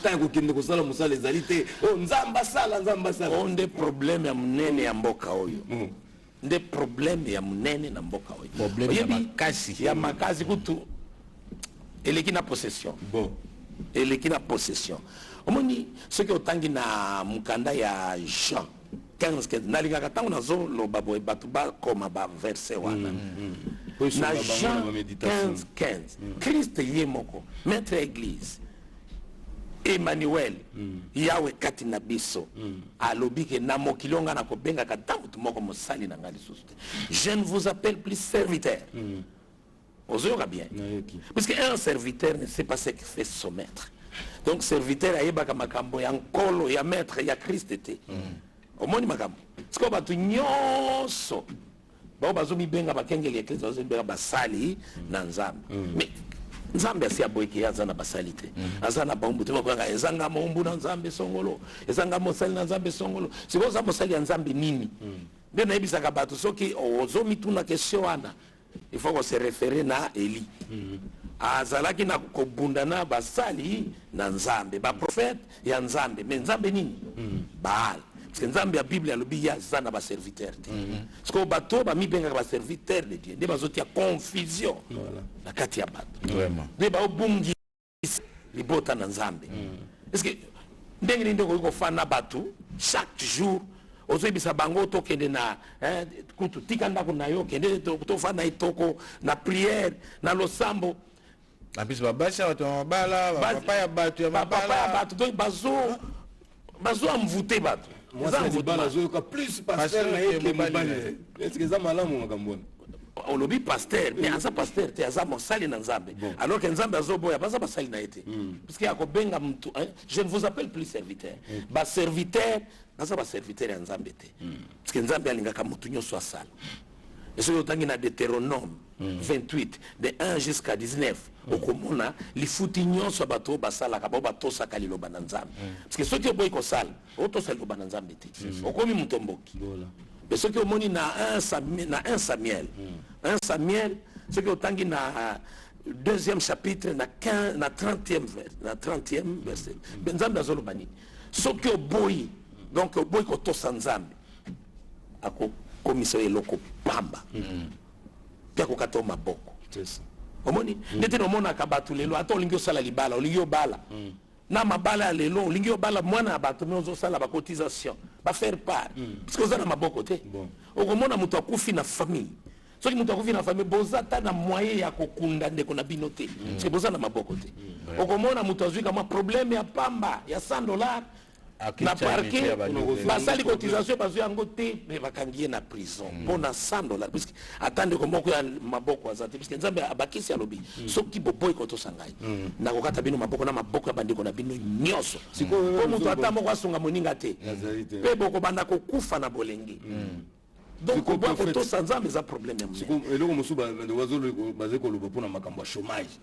tango kende ko sala musala les alités. Oh nzamba sala.
On des problèmes ya munene ya mboka oyo. Des problèmes ya munene na mboka oyo.
Problème ya makasi.
Ya makasi kutu. Eleki na possession.
Bon.
Eleki na possession. Omoni ce qui otangi na mukanda ya Jean 15 nalingaka ntango nazoloba boye bato bakoma baverse wana na Jean 15 Christ ye moko maître église Emmanuel yawe kati na biso alobi ke na mokili onga na kobengaka ntango tu moko mosali na ngai lisusu te. Je ne vous appelle plus serviteur. Ozoyoka bien parce qu'un serviteur ne sait pas ce que fait son maître. Donc serviteur ayebaka makambo ya nkolo ya maître ya Christ te. Omoni makambo siko batu nyonso bao bazomibenga bakengeli eklise bazomibenga basali na nzambe mais nzambe asi aboyeki aza na basali te aza na bombu te bakwanga ezanga mombu na nzambe songolo ezanga mosali na nzambe songolo siko za mosali ya nzambe nini nde nayebisaka bato soki ozomituna question wana il faut qu'on se référer na Eli azalaki na kobunda na basali na nzambe ba prophète ya nzambe mais nzambe nini Baal. Parce que nzambe ya Bible alobi ya zana ba serviteur te. Parce que bato ba mibenga ba serviteur de Dieu. Nde bazoti ya confusion. Na kati ya bato.
Vraiment.
Nde ba obungi libota na nzambe. Est-ce que ndenge ndenge ko fana bato chaque jour ozoyebisa bango tokende na kutu tikanda kuna yo kende tofana itoko na prière na losambo.
Na bis babasha watu mabala papa ya bato ya mabala
donc bazo amvute bato.
Moi, c'est des balles, plus pasteur, est-ce que ça malamu makambona?
olobi pasteur mais aza pasteur te aza mosali na nzambe alors que nzambe azoboya baza basali na ete parce que akobenga mtu je ne vous appelle plus serviteur ba serviteur baza ba serviteur ya nzambe te parce que nzambe alingaka mutu nyonso asala et soki otangi na Deutéronome 28 de 1 jusqu'à 19 okomona lifuti nyonso bato basalaka bao batosaka liloba na nzambe parce que soki oboyi kosala otosa liloba na nzambe te okomi mutu mboki. Mais ce qui est na 1 Samuel, 1 Samuel, ce qui est na deuxième chapitre, na 30e verset. Benzambe azolobani. Ce qui est boy, donc boy ko to sanzambe. Ako komiso eloko pamba. Pia ko kato maboko. Omoni, ndete no mona kabatu lelo ato lingio sala libala, lingio bala. Na mabala lelo lingio bala mwana abato mezo sala ba cotisation. Ba faire part parce que vous avez maboko te okomona mutu akufi na famille soki mutu akufi na famille boza ta na moyen ya kokunda ndeko na bino te parce que boza na maboko te okomona mutu azwi kama problème ya pamba ya $100 na parquet basali cotisation bazwi yango te mais bakangie na prison pona $100 parce que attendre komoko ya maboko azate parce que nzambe abakisi alobi soki boboy ko to sangai na kokata bino maboko na maboko ya bandeko na bino nyonso ko mutu atamo kwa sunga moninga te pe boko banda ko kufa na bolengi donc ko ba ko to sanzambe za problème ya mwe
eloko musuba wazolo bazeko lobo pona makambo chômage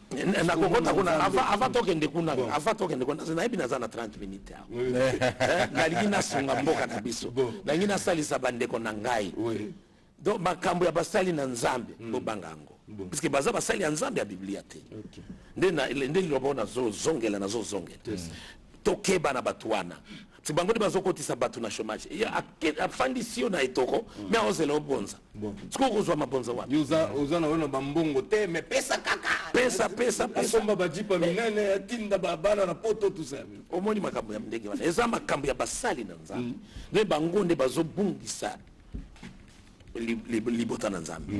na kokota kuna ava tokende kuna zina ebi nazana 30 minutes aho ngaliki na sunga mboka na biso na ngina salisa bandeko na ngai donc makambo ya basali na nzambe bobanga ngo parce que baza basali ya nzambe ya biblia te nde lobona zo zongela na zo zongela tokeba na batuana tibangoni bazokotisa batu na chômage ya afandisio na etoko mais ozela obonza siko kozwa mabonza wapi
uza na wana bambongo te mais pesa kaka pesa somba bajipa minene yatinda babana na poto tout ça
omoni makambo ya ndenge wana eza makambo ya basali na nzambe ne bangonde bazobungisa libota na nzambe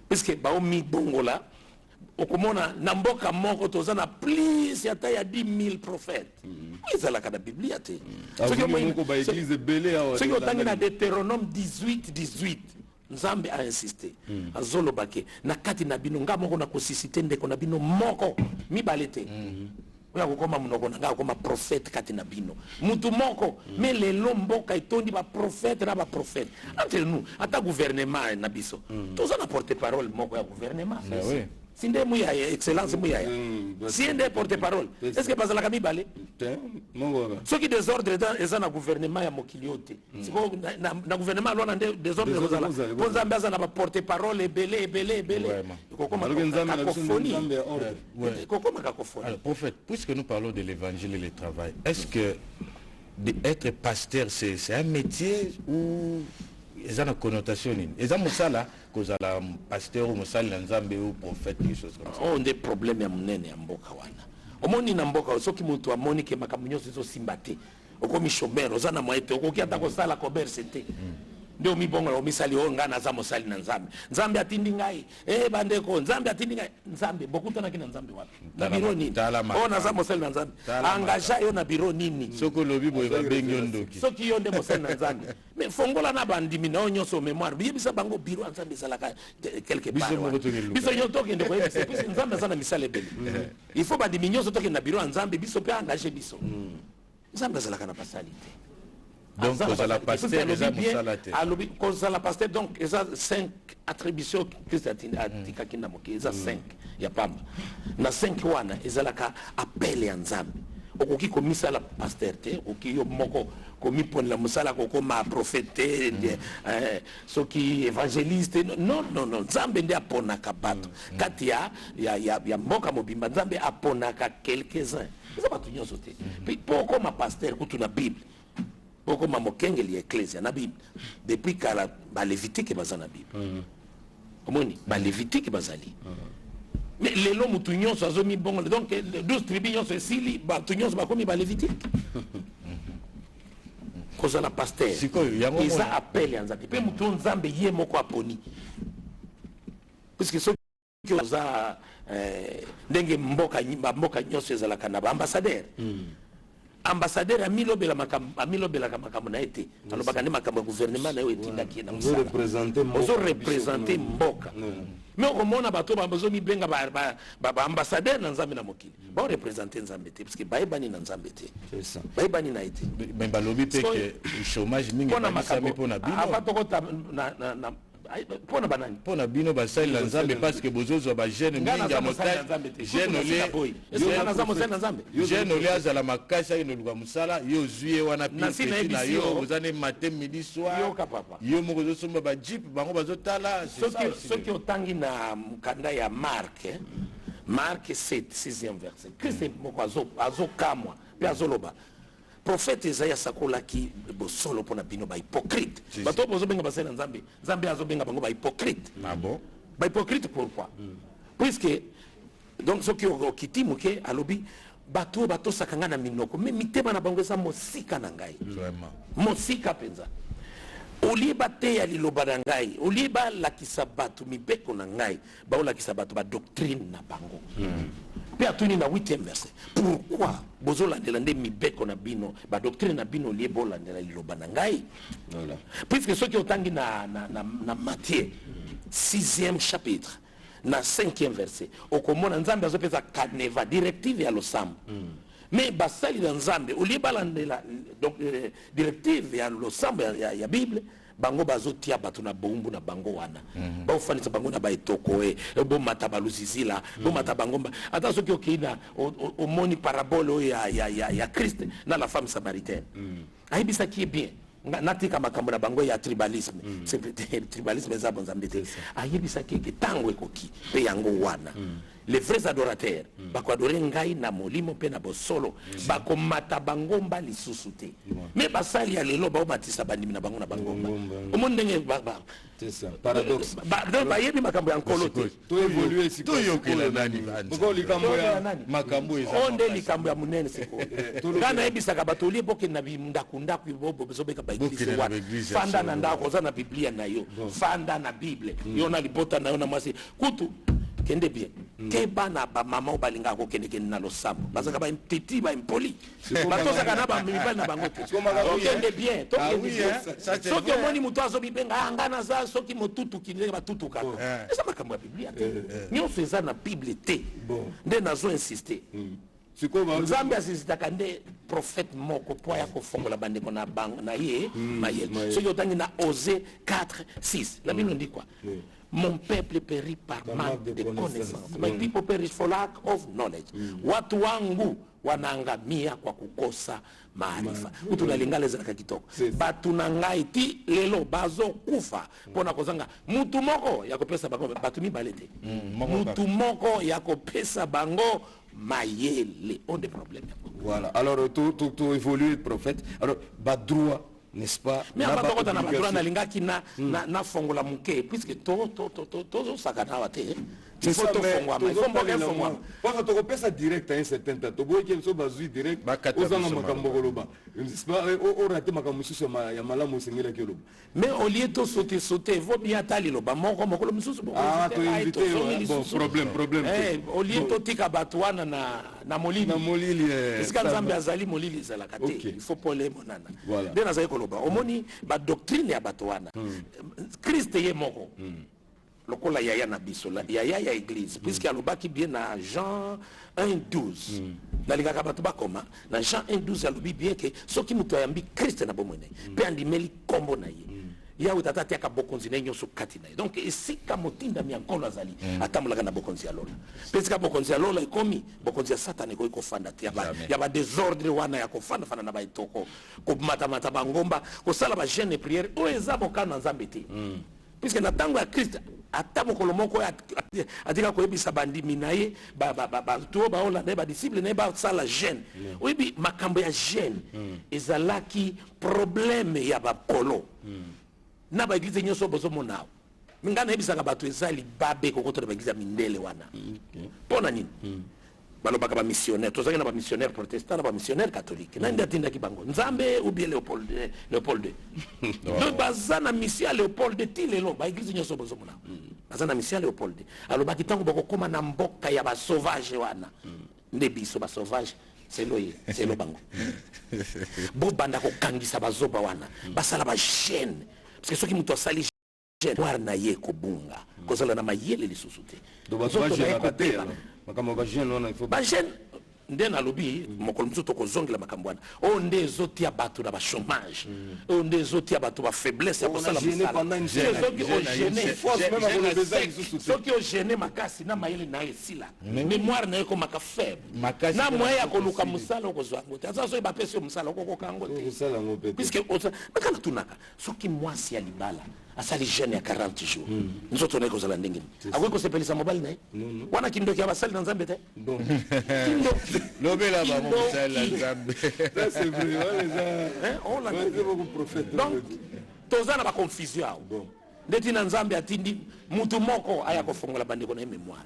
parce que baomi bongola okomona na mboka moko toza na plus ya ta ya 10,000 prophètes ezalaka na biblia te soki otangi na Deutéronome 18 nzambe a insisté azolobake na kati na bino nga moko na kosisite ndeko na bino moko mibale te oya kokoma munoko na nga akoma prophète kati na bino mutu moko mais lelo mboka etondi baprophète na baprophète entre nous ata gouvernement na biso toza na porte parole moko ya gouvernement sinde muya excellence muya sinde porte parole est-ce que bazala kami balé ceux qui désordre dans eza na gouvernement ya mokiliote siko na gouvernement lona désordre bazala ponza mbaza na porte parole belé kokoma cacophonie.
Alors prophète, puisque nous parlons de l'évangile et le travail, est-ce que être pasteur c'est un métier ou ils ont une connotation ils ont musala kozala pasteur ou musala na nzambe ou prophète quelque chose comme ça
on des problèmes ya munene ya mboka wana omoni na mboka soki mutu amoni ke makambo nyonso zo simbate okomi chômeur ozana moite okoki ata kosala commerce te ndio mibongo misali onga na za musali na nzambe atindi ngai bandeko nzambe atindi ngai nzambe bokutana kina nzambe wapi na biro nini ona za musali na nzambe angaja yo na biro nini
soko lobi boye babengi ndoki
soki yonde musali na nzambe mais fongola na bandimi na onyoso mémoire biyebisa bango biro nzambe salaka quelque part biso nyoto kende ko yebisa puis nzambe sana misale bele il faut bandimi nyoso toke na biro nzambe biso pe engager biso nzambe salaka na pasalite.
Donc, la pasteur,
la pasteur, donc, il y a 5 attributions que ça a il y a 5. Il y a pas. Na 5 wana, il y a appel à nzambe. Okoki komisa la pasteur te, okoki yo moko komi pon la musala koko ma prophète, so ki évangéliste. Non, nzambe ndi apona kabato. Kati ya mboka mobimba nzambe apona ka quelques-uns. Ça va tout nyoso te. Puis poko ma pasteur kutu na Bible. Poko mamokengeli ecclesia na Bible depuis kala ba Lévitique baza na Bible omoni ba Lévitique bazali mais lelo mutu nyonso azomi bongo donc 12 tribus nyonso esili ba tu nyonso bakomi ba Lévitique koza la pasteur isa appel ya nzambe pe mutu nzambe ye moko aponi puisque so koza ndenge mboka nyonso ezalaka na ba ambassadeur ambassadeur amilobela makambo na ete alobaka nde makambo ya gouvernement na yo etindaki na mosala ozorepresente mboka mais okomona bato bazomibenga baambassadeur na nzambe na mokili baorepresente nzambe te parce que bayebani na nzambe te bayebani na ete
mais balobi mpe ke chômage mingi ebakisami mpo na bino mpona bino basalela nzambe parce que bozozwa bagene mingi ya motane jeune ole azala makasi ayino oluka mosala yo ozwi ye wana pipesi na yo oza ne matin midi soir yo moko ozosomba bajipe bango bazotala
soki otangi na mokanda ya marke 6e verset kriste moko azokamwa mpe azoloba prophète Esaïa sakolaki bosolo pona bino ba hypocrite bato bozobenga basala nzambe nzambe azobenga bango ba hypocrite ba hypocrite pourquoi puisque donc soki okiti muke alobi bato sakanga na minoko mais mitema na bango eza mosika na ngai mosika penza oliba te ya liloba na ngai oliba lakisa bato mibeko na ngai baolakisa bato ba doctrine na bango Pe atuni na 8e verset. Pourquoi bozolandela nde mibeko na bino ba doctrine na bino lié bolandela liloba na ngai? Voilà. Puisque ceux qui otangi na Matthieu 6e chapitre na 5e verset okomona nzambe azopeza kaneva directive ya losambo. Mais basali na nzambe olié balandela donc directive ya losambo ya Bible bango bazotia bato na bombu na bango wana baofanisa bango na baetoko bomata baluzizila bomata bango ata soki okina omoni parabole ya Christ na la femme samaritaine ayebisaki bien natika makambo na bango ya tribalisme tribalisme eza bonzambe te ayebisaki ke tango ekoki pe yango wana les vrais adorateurs bako adorer ngai na molimo pe na bosolo bako mata bangomba lisusu te mais basali ya lelo ba matisa bandimi na bango na bangomba omonde ngenge
c'est ça paradoxe
ba yebi makambo ya nkolo te
to évoluer si
to yokela nani
boko likambo ya
makambo eza
onde likambo ya munene siko kana yebisaka bato lié boke na bimndakunda kubobo bezobeka ba église wana fanda na ndako za na biblia na yo fanda na bible yona libota na yo na mwasi kutu kende bien keba na ba mama balinga ko kende na losambo bazaka ba petit ba impoli batozaka na ba mibali na bango kende bien to soki omoni mutu azobibenga angana za soki motutu kinenge batutuka eza makambo ya biblia te nyonso eza na bible te nde nazo insister nzambe asisitaka nde prophète moko po ya kofongola bandeko na bango na ye mayele soki otangi na Osée 4:6 la Bible dit quoi? Mon peuple périt par manque de connaissance. My people perish for lack of knowledge. Watu wangu wanaangamia kwa kukosa maarifa. Utunalingala zaka kitoko. Batu na ngai ti lelo bazo kufa pona kozanga mutu moko ya kopesa bango batu mibalete. Mutu moko ya kopesa bango mayele. On des problèmes.
Voilà. Alors tout évolue prophète. Alors ba droit n'est-ce pas?
Mais à part na badura na lingaki na fongola muke puisque to sakana wate il faut to fongwa mais faut pas fongwa
parce que to kopesa direct à un certain temps to boye so bazui direct ozanga makambo koloba n'est-ce pas o raté makambo mususu ya malamu sengela koloba
mais au lieu to sauter vaut bien tali loba moko moko mususu
to inviter bon problème
au lieu to tika batwana na molili iska nzambe azali molili zala kate il faut pas les monana de nazali koloba omoni ba doctrine ya batwana Christ ye moko lokola yaya na biso yaya ya église puisque alobaki bien na Jean 1:12 nalingaka bato bakoma na Jean 1:12 alobi bien ke soki mutu ayambi Christ na bomwene pe andimeli kombo na ye yawe tata atiaka bokonzi na nyonso kati na ye donc esika motinda mi ankolo azali atambolaka na bokonzi ya lola pe esika bokonzi ya lola ekomi bokonzi ya satana ekoki kofanda te ya ba désordre wana ya kofanda fanda na baetoko komatamata bangomba kosala ba jeûne et prière oyo eza bokano na nzambe te puisque na ntango ya Christ ata mokolo moko atika koyebisa bandimi na ye to baolanda ye badisciple na ye basala jeûne oyebi makambo ya jeûne ezalaki problème ya bakolo na baeglize nyonso bozomona awa minga nayebisaka bato eza libabe kokoto na baeglize ya mindele wana mpona nini balobaka bamissionnaire tozalaki na bamissionnaire protestant na bamissionnaire catholique nani nde atindaki bango nzambe ou bien Léopold donc baza na mission ya Léopold ti lelo baeglize nyonso bozomona baza na mission ya Léopold alobaki ntango bakokóma na mboka ya basauvage wana nde biso basauvage c'est le bango. Bo banda ko kangisa bazoba wana. Basala ba chaîne. Parce que ceux qui muto sali chaîne warna ye ko bunga. Kozala na mayele lisusu te.
Donc ba chaîne akate. Makamo ba chaîne wana il faut.
Ba chaîne nde na lobi mokolo mutu to kozongela makambwana. O nde zotia batu na ba chômage. O nde zotia batu ba faiblesse ya kosala musala. Ceux qui ont gêné makasi na mayele na esila. Mémoire na ko maka faible. Na moya ko luka musala ko zwango. Asa so ba pesi musala ko kango te.
Musala ngope.
Puisque nakala tunaka. Soki mwasi ya libala asali jeune ya 40 jours. Nzoto na ko zala ndenge. Akwe ko sepelisa mobile na. Wana kindoki abasali na nzambe te. Kindoki.
Lobela ba musala nzambe.
Ça c'est vrai.
On l'a
beaucoup prophète.
Donc tozana ba confusion. Ndeti na nzambe atindi mutu moko aya ko fongola bandeko na mémoire.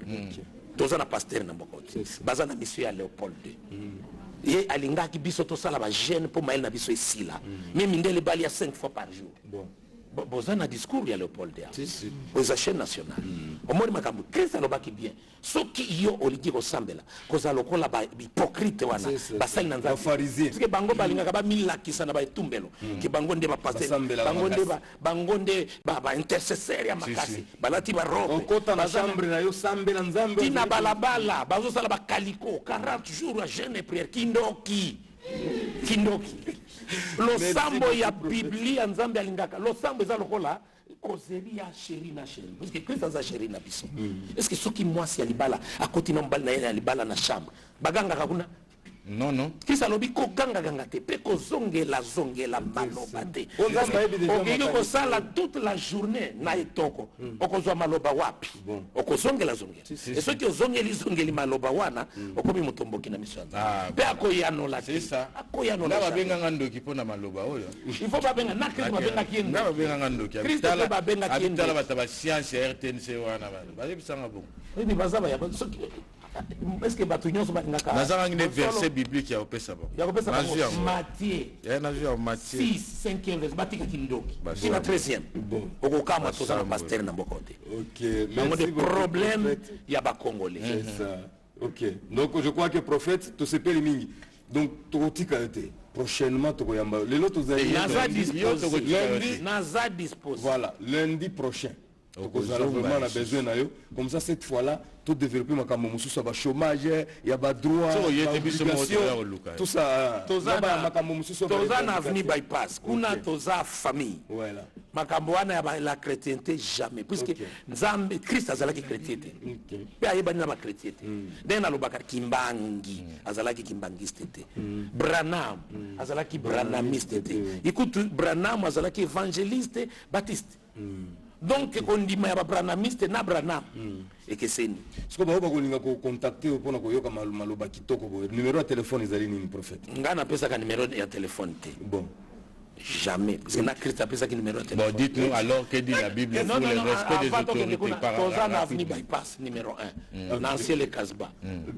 Tozana pasteur na mbokoti. Bazana mission ya Léopold II. Ye alingaki biso tosala ba jeune pour mael na biso esila. Même ndele bali ya 5 fois par jour. Bozana discours ya Léopold II. Aux chaîne nationale. Omoni makambo Christ lobaki bien. Soki yo oliki ko sambela koza lokola ba hypocrite wana basali na nzambe
pharisien.
Parce que bango balingaka ba milakisa na ba etumbelo. Ki bango nde ba pasteur. Bango nde ba intercesseur ya makasi. Balati ba robe.
Okota na chambre na yo sambela nzambe.
Tina balabala bazo sala ba kaliko 40 jours à jeûne et prière kindoki. Losambo ya Biblia nzambe alingaka. Losambo eza lokola kozeria chéri na chéri. Parce que Christ a chéri na biso. Est-ce que soki mwasi ya libala akoti na mbali na ye ya libala na chambre. Baganga kakuna?
Non.
Christ alobi ko ganga te pe ko zongela maloba te. Okiki ko sala toute la journée na etoko. Okozwa maloba wapi? Okozongela. Et soki ozongeli maloba wana okomi mutomboki na miso. Pe akoyanola.
C'est ça.
Akoyanola.
Ndaba benga ndoki pona maloba oyo.
Il faut pas benga na Christ babenga kiendo.
Ndaba benga ndoki.
Christ babenga kiendo.
Abitala bataba science RTNC wana bana. Bazebisanga bon.
Oui, bazaba ya soki est-ce que batu nyonso bakingaka
nazanga ngine verset biblique ya opesa bon Matthieu
6 5e verset batika kindoki ina 13e okokama tozana pasteur na mbokote.
OK,
merci beaucoup. Problème ya ba congolais.
C'est ça. OK. Donc je crois que prophète to sepeli mingi. Donc totika ete prochainement tokoyamba lelo tozali
naza dispose.
Voilà, lundi prochain. Donc on a vraiment besoin d'ailleurs. Comme ça cette fois-là, tout développer ma caméra, ça va chômage, il y a pas droit, tout ça.
Toza na avenue bypass, kuna toza famille.
Voilà.
Makambo wana ya la chrétienté jamais, puisque Nzambe Christ azalaki chrétienté. Pe ayebani na ba chrétienté. Den alobaka kimbangi, azalaki kimbangiste te. Branham azalaki branhamiste te. Écoute, Branham azalaki évangéliste baptiste. Donc kondima ya branhamiste na Branham ekeseni.
Siko ba kolinga ko contacter pona ko yoka maloba kitoko bo numéro ya téléphone ezali nini prophète?
Ngana pesa ka numéro ya téléphone te.
Bon.
Jamais. Parce que na Christ a pesa ki numéro de téléphone.
Bon, dites-nous alors que dit la Bible pour le respect des autorités par
rapport à la avenue bypass numéro 1. Nancien le Kasba.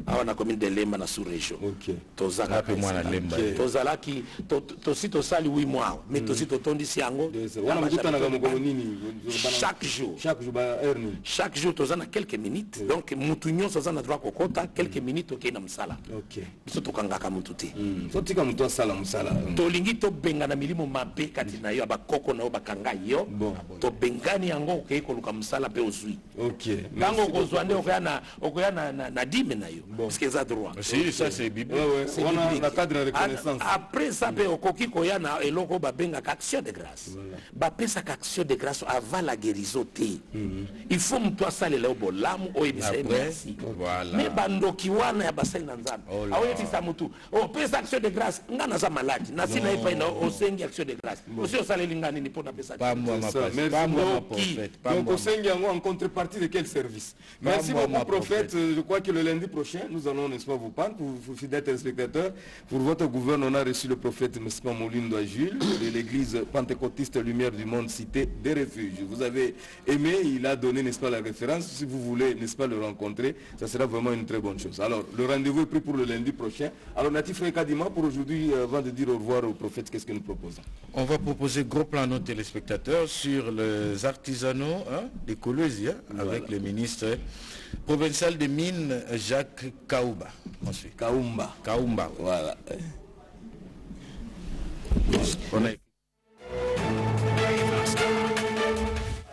On a commune de Lemba na sous-région.
OK.
Toza ka
moi na Lemba.
Toza ki to si to sali 8 mois, mais to si to tondi si yango. Chaque jour. Chaque jour toza na quelques minutes. Donc mutu nyonso za na droit kokota quelques minutes OK na msala.
OK.
Biso to kangaka mutu te.
So tika mutu asala msala.
To lingi to benga na milimo mabe kati na yo bakoko na yo bakanga yo. To bengani yango okei ko luka msala pe ozui.
OK.
Tango kozwa nde okoya na dime na yo. Parce que ça droit.
Si ça c'est biblique.
On a la cadre de reconnaissance.
Après ça pe okoki koya na eloko ba benga action de grâce. Ba pesa action de grâce avant la guérison te. Il faut mtu asale leo bolamu oyebisa merci.
Voilà.
Mais bandoki wana ya basali na nzambe. Awoyeti sa mtu. O pesa action de grâce ngana za maladi. Na sina ipa ina osengi action de grâce. Aussi osale lingani ni pona pesa.
Pas moi ma prophète.
Donc osengi yango en contrepartie de quel service? Merci beaucoup prophète. Je crois que le lundi prochain nous allons n'est-ce pas vous prendre pour vous fidèles téléspectateurs. Pour votre gouverne on a reçu le prophète n'est-ce pas Molindo Jules de l'église pentecôtiste Lumière du Monde Cité des Refuges. Vous avez aimé, il a donné n'est-ce pas la référence. Si vous voulez n'est-ce pas le rencontrer, ça sera vraiment une très bonne chose. Alors le rendez-vous est pris pour le lundi prochain. Alors Natif Kadima pour aujourd'hui avant de dire au revoir au prophète, qu'est-ce que nous proposons?
On va proposer gros plan à nos téléspectateurs sur les artisanaux des Colosia avec le ministre provincial des Mines, Jacques Kaumba. Ensuite. Kaumba.
Voilà.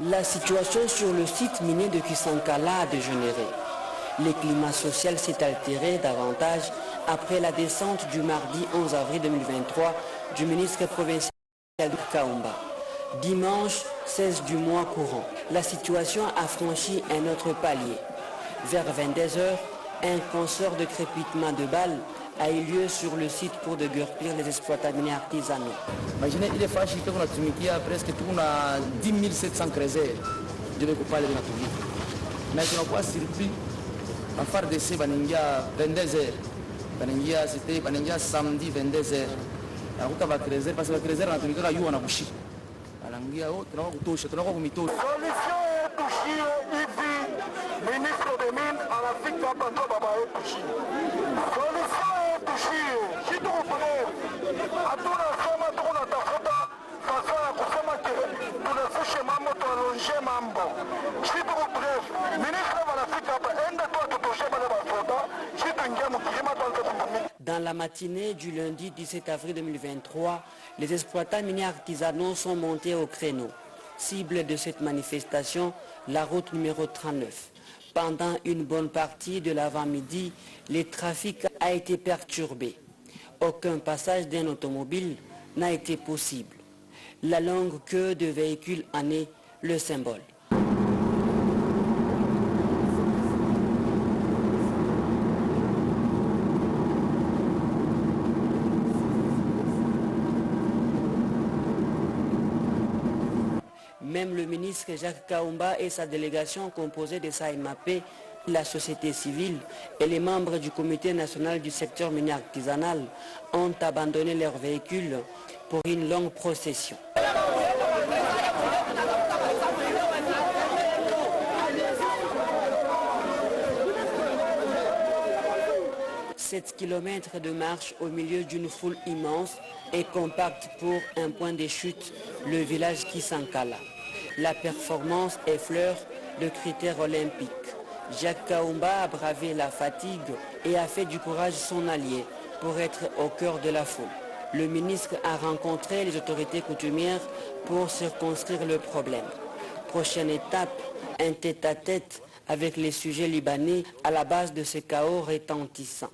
La situation sur le site minier de Kisankala a dégénéré. Le climat social s'est altéré davantage après la descente du mardi 11 avril 2023 du ministre provincial Kaumba. Dimanche 16 du mois courant, la situation a franchi un autre palier. Vers 22h, un concert de crépitement de balles a eu lieu sur le site pour déguerpir les exploitants miniers artisanaux.
Imaginez, il est fâché qu'on a tumiqué presque 10 700 crésés. Je vais vous parler de notre vie. Mais je n'ai pas surpris. En phare d'essai, il y a 22h. C'était samedi 22h. La route va creuser parce que la creuser, on a tumiqué à Yuana Bushi.
Solution est touchée, ministre des Mines à la fixe à Banto Baba est touché. Solution est touchée, si tu comprends, à tout la somme, à tout la tafota, façon à kusema que tout le souche mambo, tout allongé mambo. Si tu comprends, ministre de la fixe à Banto, toi tu touches pas les basoda, si tu n'as pas de climat.
Dans la matinée du lundi 17 avril 2023, les exploitants miniers artisanaux sont montés au créneau. Cible de cette manifestation, la route numéro 39. Pendant une bonne partie de l'avant-midi, le trafic a été perturbé. Aucun passage d'un automobile n'a été possible. La longue queue de véhicules en est le symbole. Même le ministre Jacques Kaumba et sa délégation composée de SAIMAP, la société civile et les membres du comité national du secteur minier artisanal ont abandonné leurs véhicules pour une longue procession. 7 kilomètres de marche au milieu d'une foule immense et compacte pour un point de chute, le village Kisankala. La performance effleure le critère olympique. Jacques Kaumba a bravé la fatigue et a fait du courage son allié pour être au cœur de la foule. Le ministre a rencontré les autorités coutumières pour circonscrire le problème. Prochaine étape, un tête-à-tête avec les sujets libanais à la base de ce chaos retentissant.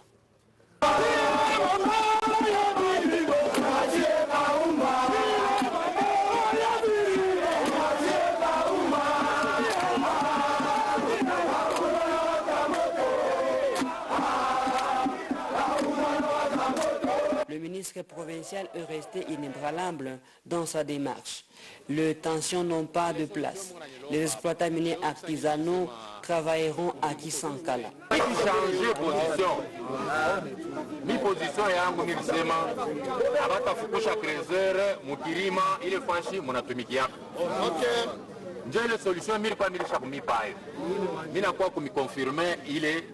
Le ministre provincial est resté inébranlable dans sa démarche. Les tensions n'ont pas de place. Les exploitants miniers artisanaux travailleront à Kisankala.
Mi position yangu nilisema abatafukusha krezere mukirima ile fashi munatumikia. Okay. Ndio ile solution mimi kwa milisha kumipae. Mimi nakuwa kumikonfirme ile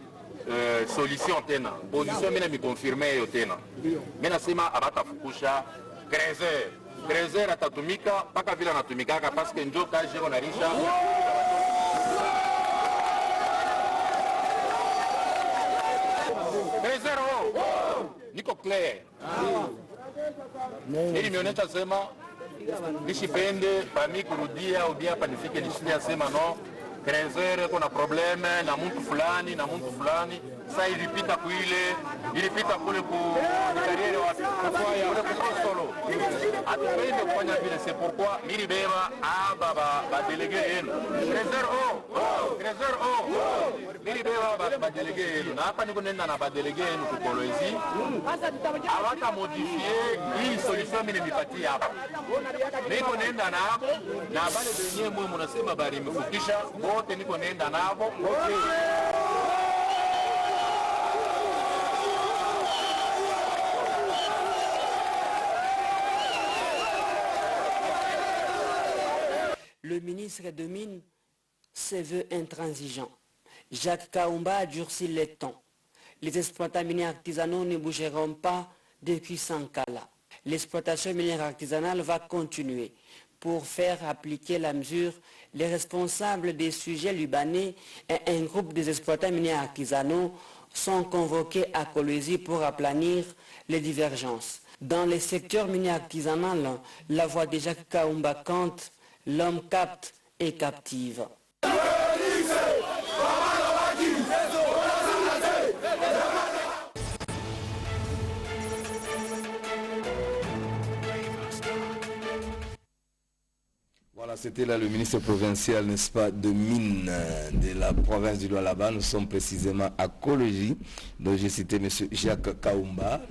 solution tena. Position mimi mikonfirme hiyo tena. Mimi nasema abatafukusha krezere. Krezere atatumika paka vile anatumikaka parce que ndio kaje onarisha. Niko clear. Nili mionyesha sema nisipende pami kurudia au dia panifike nishikia sema no krezere kuna probleme na mtu fulani sasa ilipita kule ku kariere wapi kwa solo atupende kufanya vile c'est pourquoi mili beba ba délégué yenu krezere mili beba ba délégué yenu na hapa niko nenda na ba délégué yenu ku Kolwezi awata modifier hii solution mimi nipatie hapa niko nenda na hapo na bale benye mwe mnasema bari mfukisha wote niko nenda nabo okay.
Le ministre de Mines se veut intransigeant. Jacques Kaumba a durci les temps. Les exploitants miniers artisanaux ne bougeront pas depuis Sankala. l'exploitation minière artisanale va continuer. Pour faire appliquer la mesure, les responsables des sujets libanais et un groupe des exploitants miniers artisanaux sont convoqués à Kolwezi pour aplanir les divergences. Dans les secteurs miniers artisanal, la voix de Jacques Kaumba cante « L'homme capte et captive ».
Voilà, c'était là le ministre provincial, n'est-ce pas, de mines de la province du Lualaba. Nous sommes précisément à Kolwezi, dont j'ai cité M. Jacques Kaumba,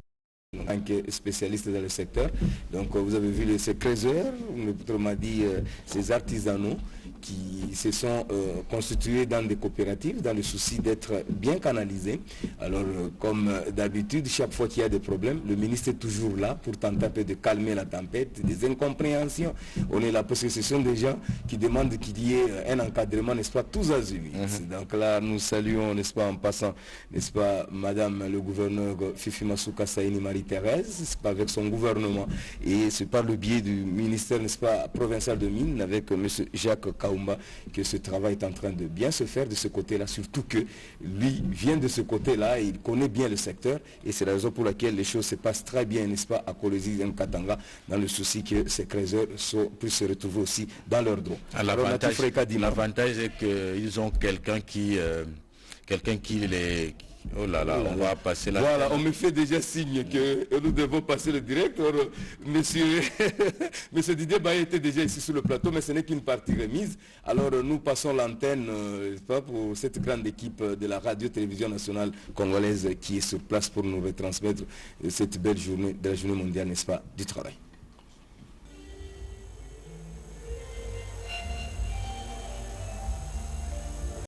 en tant que spécialiste dans le secteur. Donc vous avez vu ces creuseurs, autrement dit ces artisanaux qui se sont constitués dans des coopératives dans le souci d'être bien canalisés. Alors comme d'habitude, chaque fois qu'il y a des problèmes, le ministre est toujours là pour tenter un peu de calmer la tempête, des incompréhensions. On est là parce que ce sont des gens qui demandent qu'il y ait un encadrement, n'est-ce pas, tous azimuts. Donc là, nous saluons, n'est-ce pas, en passant, n'est-ce pas, Madame le gouverneur Fifi Masuka Saini Marie-Thérèse, c'est pas avec son gouvernement, et c'est par le biais du ministère, n'est-ce pas, provincial de mines, avec M. Jacques Kaumba, que ce travail est en train de bien se faire de ce côté-là, surtout que lui vient de ce côté-là, il connaît bien le secteur, et c'est la raison pour laquelle les choses se passent très bien, n'est-ce pas, à Kolwezi et Katanga, dans le souci que ces creuseurs puissent se retrouver aussi dans leurs droits.
L'avantage est qu'ils ont quelqu'un qui les... Oh là là, on va passer là.
Voilà, on me fait déjà signe que nous devons passer le direct. Monsieur Didier Baye était déjà ici sur le plateau, mais ce n'est qu'une partie remise. Alors nous passons l'antenne pour cette grande équipe de la radio-télévision nationale congolaise qui est sur place pour nous retransmettre cette belle journée, de la journée mondiale, n'est-ce pas, du travail.